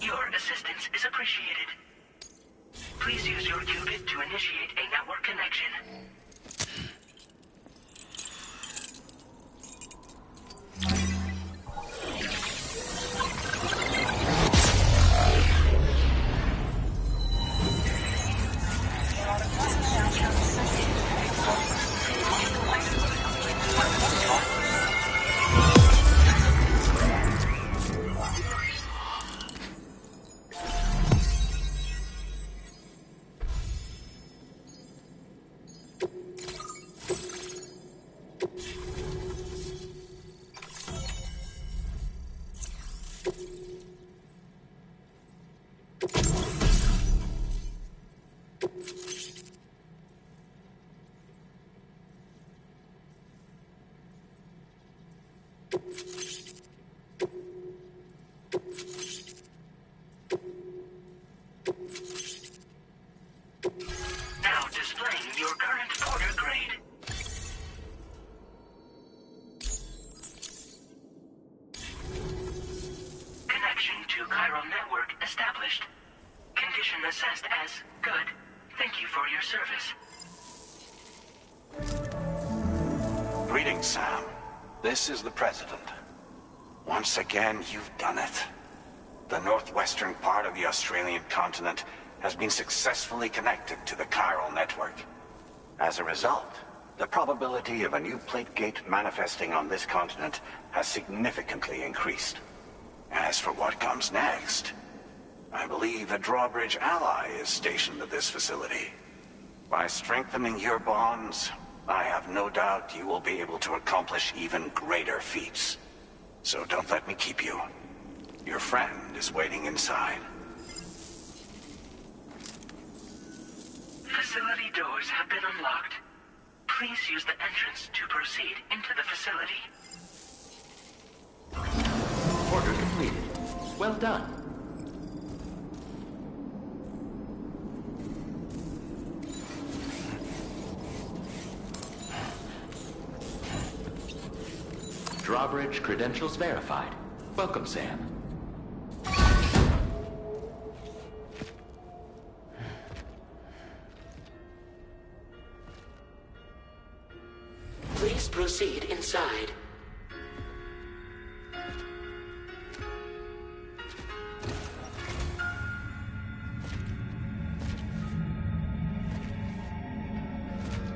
Your assistance is appreciated. Please use your qubit to initiate a network connection. condition assessed as good. Thank you for your service. Greetings, Sam. This is the President. Once again, you've done it. The northwestern part of the Australian continent has been successfully connected to the chiral network. As a result, the probability of a new plate gate manifesting on this continent has significantly increased. As for what comes next, I believe a drawbridge ally is stationed at this facility. By strengthening your bonds, I have no doubt you will be able to accomplish even greater feats. So don't let me keep you. Your friend is waiting inside. Facility doors have been unlocked. Please use the entrance to proceed into the facility. Order completed. Well done. Drawbridge credentials verified. Welcome, Sam. Please proceed inside.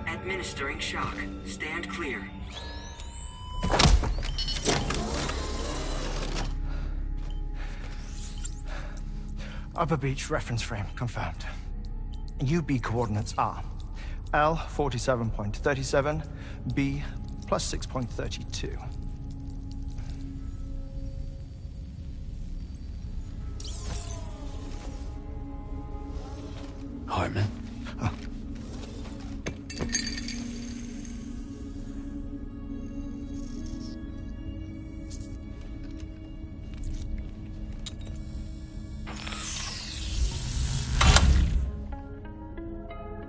Administering shock. Stand clear. Upper Beach reference frame confirmed. UB coordinates are L 47.37, B plus 6.32. Hartman?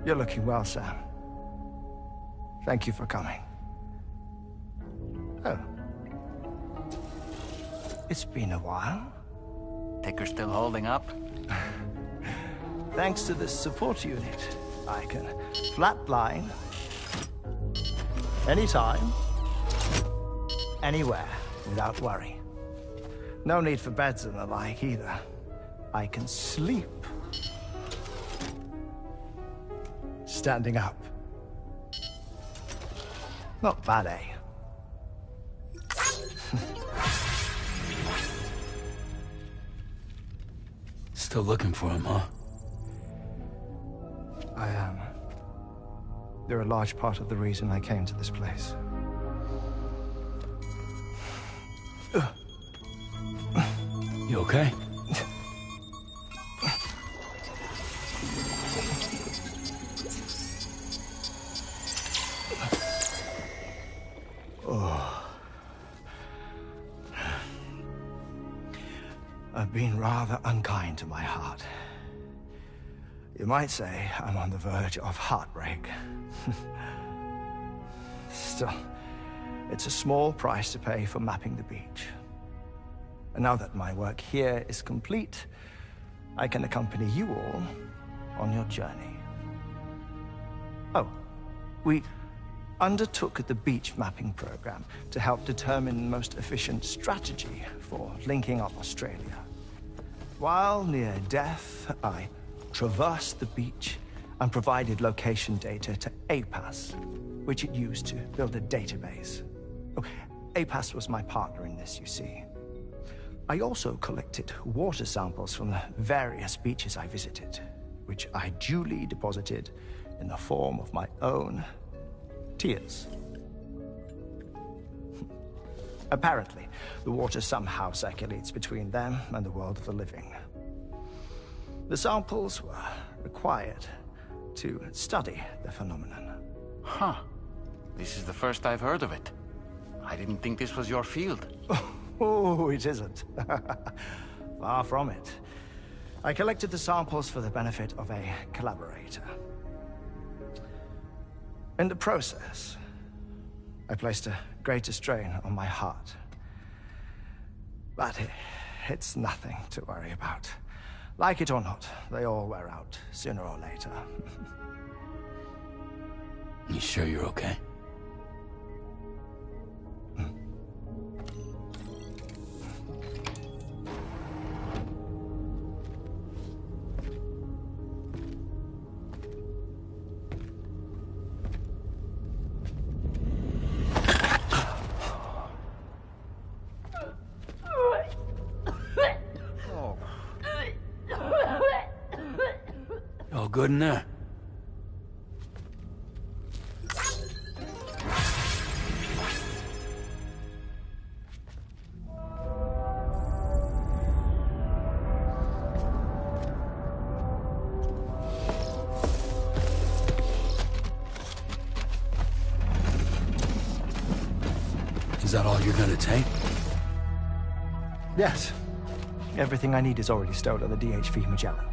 You're looking well, Sam. Thank you for coming. Oh. It's been a while. Ticker still holding up? Thanks to this support unit, I can flatline anytime, anywhere, without worry. No need for beds and the like either. I can sleep standing up. Not bad, eh? Still looking for him, huh? I am. They're a large part of the reason I came to this place. You okay? I've been rather unkind to my heart. You might say I'm on the verge of heartbreak. Still, it's a small price to pay for mapping the beach. And now that my work here is complete, I can accompany you all on your journey. Oh, we undertook the beach mapping program to help determine the most efficient strategy for linking up Australia. While near death, I traversed the beach and provided location data to APAS, which it used to build a database. Oh, APAS was my partner in this, you see. I also collected water samples from the various beaches I visited, which I duly deposited in the form of my own tears. Apparently, the water somehow circulates between them and the world of the living. The samples were required to study the phenomenon. Huh. This is the first I've heard of it. I didn't think this was your field. Oh, it isn't. Far from it. I collected the samples for the benefit of a collaborator. In the process, I placed a greater strain on my heart. But it's nothing to worry about. Like it or not, they all wear out, sooner or later. You sure you're okay? All good in there? Is that all you're gonna take? Yes. Everything I need is already stored on the DHV Magellan.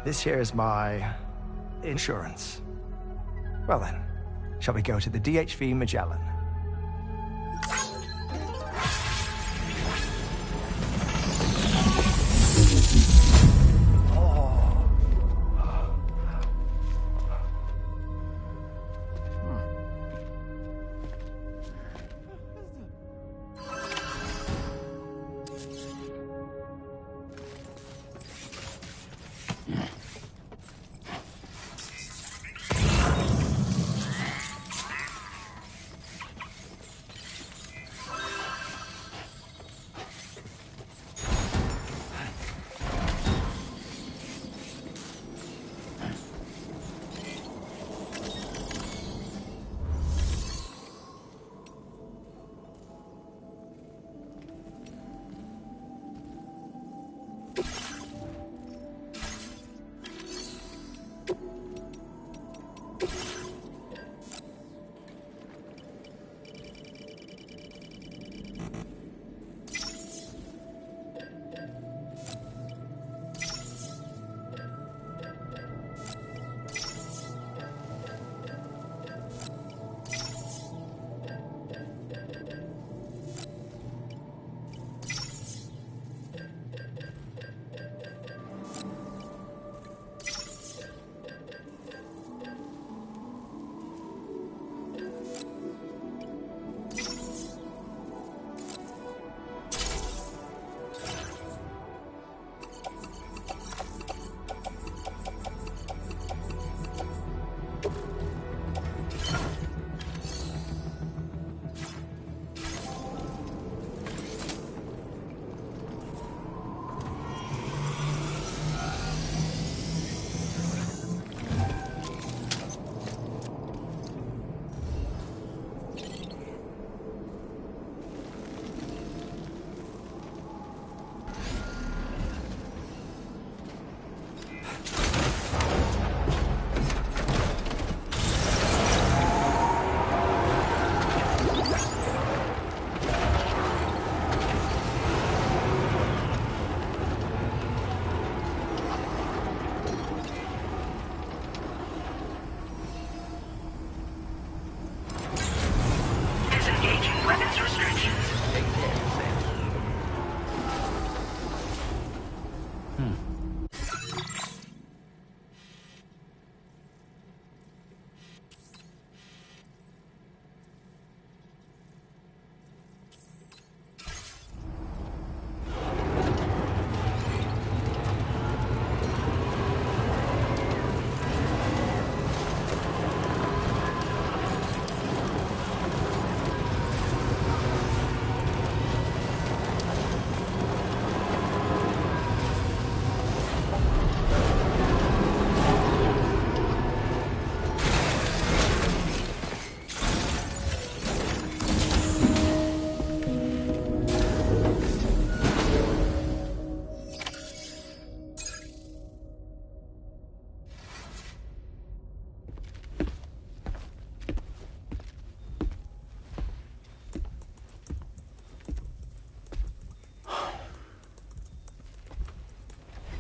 This here is my insurance. Well then, shall we go to the DHV Magellan?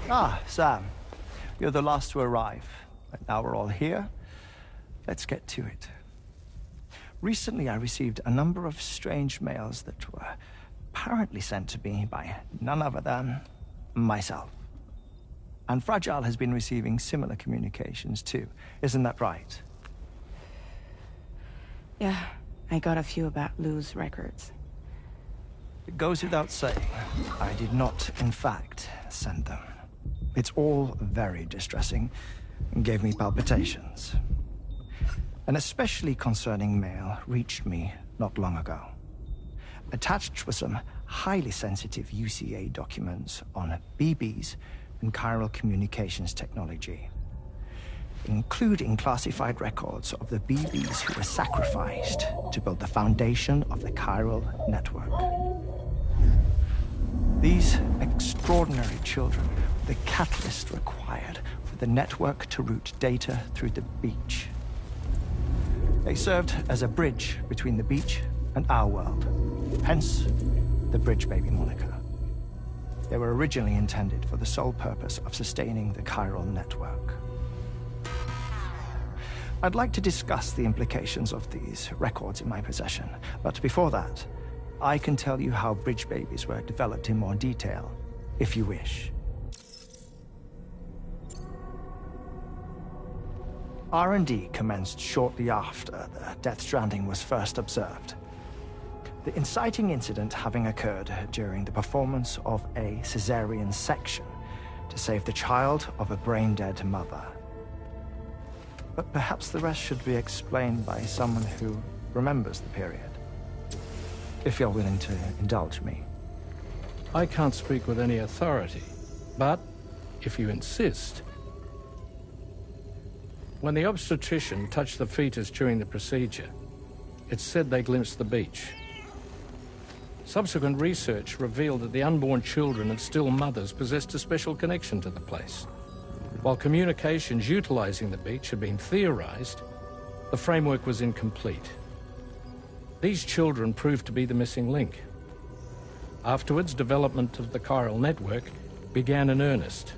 Ah, Sam. You're the last to arrive. And now we're all here. Let's get to it. Recently, I received a number of strange mails that were apparently sent to me by none other than myself. And Fragile has been receiving similar communications too. Isn't that right? Yeah, I got a few about Lou's records. It goes without saying, I did not, in fact, send them. It's all very distressing and gave me palpitations. An especially concerning mail reached me not long ago. Attached were some highly sensitive UCA documents on BBs and chiral communications technology, including classified records of the BBs who were sacrificed to build the foundation of the chiral network. These extraordinary children were the catalyst required for the network to route data through the beach. They served as a bridge between the beach and our world, hence the Bridge Baby moniker. They were originally intended for the sole purpose of sustaining the chiral network. I'd like to discuss the implications of these records in my possession, but before that, I can tell you how Bridge Babies were developed in more detail, if you wish. R&D commenced shortly after the Death Stranding was first observed. The inciting incident having occurred during the performance of a cesarean section to save the child of a brain-dead mother. But perhaps the rest should be explained by someone who remembers the period. If you're willing to indulge me. I can't speak with any authority, but if you insist. When the obstetrician touched the fetus during the procedure, it's said they glimpsed the beach. Subsequent research revealed that the unborn children and still mothers possessed a special connection to the place. While communications utilizing the beach had been theorized, the framework was incomplete. These children proved to be the missing link. Afterwards, development of the chiral network began in earnest,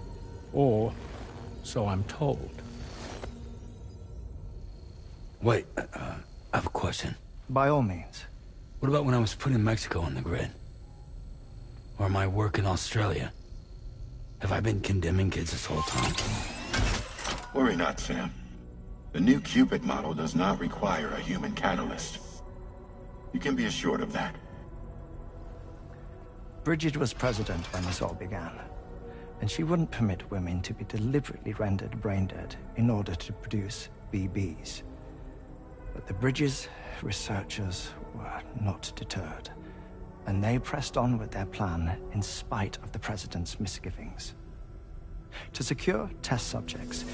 or so I'm told. Wait, I have a question. By all means. What about when I was putting Mexico on the grid? Or my work in Australia? Have I been condemning kids this whole time? Worry not, Sam. The new Cupid model does not require a human catalyst. You can be assured of that. Bridget was president when this all began, and she wouldn't permit women to be deliberately rendered brain-dead in order to produce BBs. But the Bridges researchers were not deterred, and they pressed on with their plan in spite of the president's misgivings. To secure test subjects,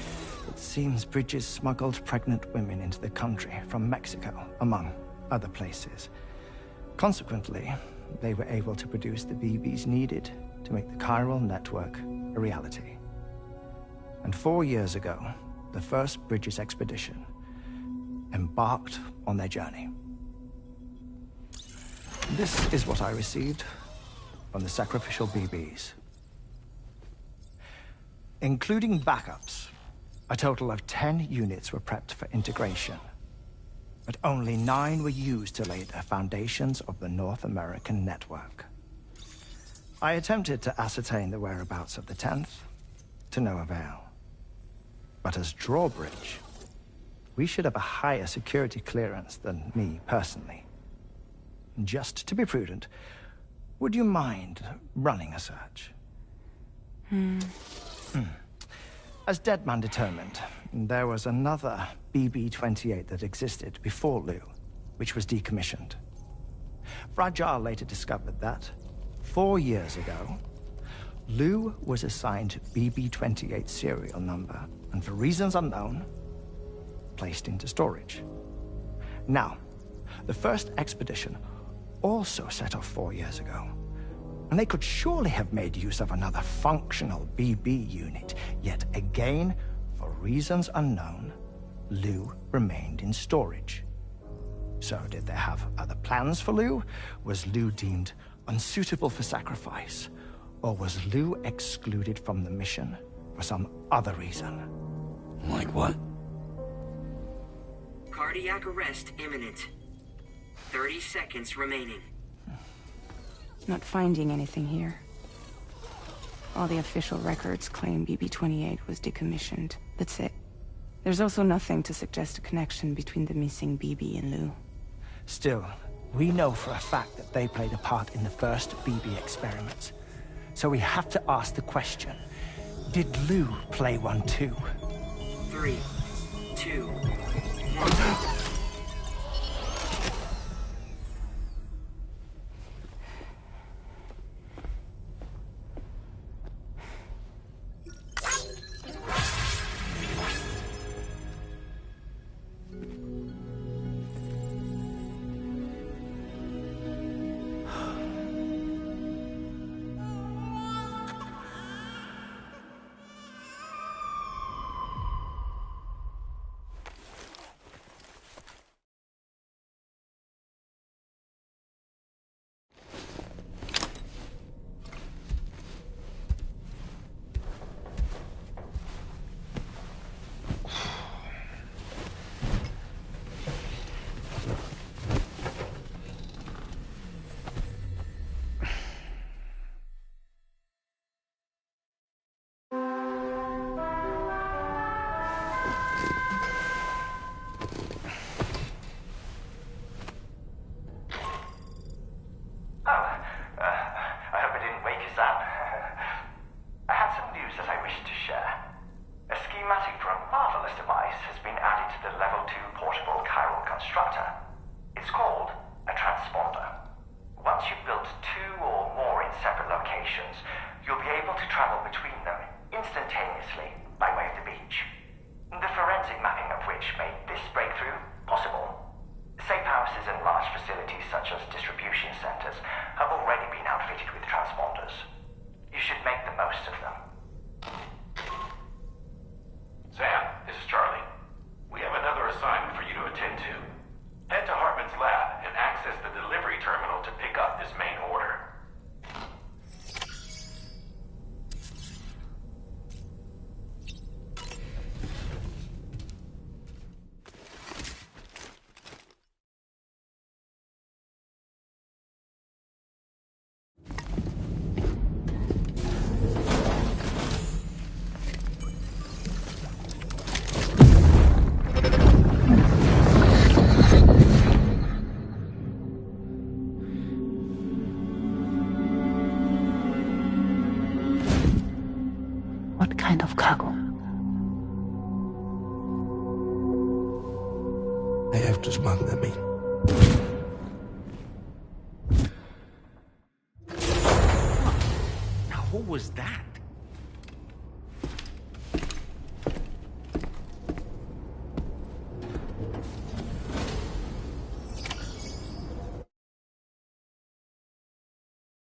it seems Bridges smuggled pregnant women into the country from Mexico, among other places. Consequently, they were able to produce the BBs needed to make the chiral network a reality. And 4 years ago, the first Bridges expedition embarked on their journey. This is what I received from the sacrificial BBs. Including backups, a total of 10 units were prepped for integration, but only 9 were used to lay the foundations of the North American network. I attempted to ascertain the whereabouts of the 10th, to no avail. But as drawbridge, we should have a higher security clearance than me personally. Just to be prudent, would you mind running a search? As Deadman determined, there was another BB-28 that existed before Lou, which was decommissioned. Fragile later discovered that, 4 years ago, Lou was assigned BB-28 serial number, and for reasons unknown, placed into storage. Now, the first expedition also set off 4 years ago, and they could surely have made use of another functional BB unit, yet again, for reasons unknown, Lou remained in storage. So did they have other plans for Lou? Was Lou deemed unsuitable for sacrifice? Or was Lou excluded from the mission for some other reason? Like what? Cardiac arrest imminent. 30 seconds remaining. Not finding anything here. All the official records claim BB-28 was decommissioned. That's it. There's also nothing to suggest a connection between the missing BB and Lou. Still, we know for a fact that they played a part in the first BB experiments. So we have to ask the question, did Lou play one too? 3, 2, 1. You'll be able to travel between them instantaneously by way of the beach. The forensic mapping of which made this breakthrough possible. Safe houses and large facilities such as distribution centers have already been outfitted with transponders. You should make the most of them. Sam, this is Charlie. We have another assignment for you to attend to. Head to Hartman's lab and access the delivery terminal to pick up this main order. What kind of cargo? I have to smuggle them in. Now, who was that?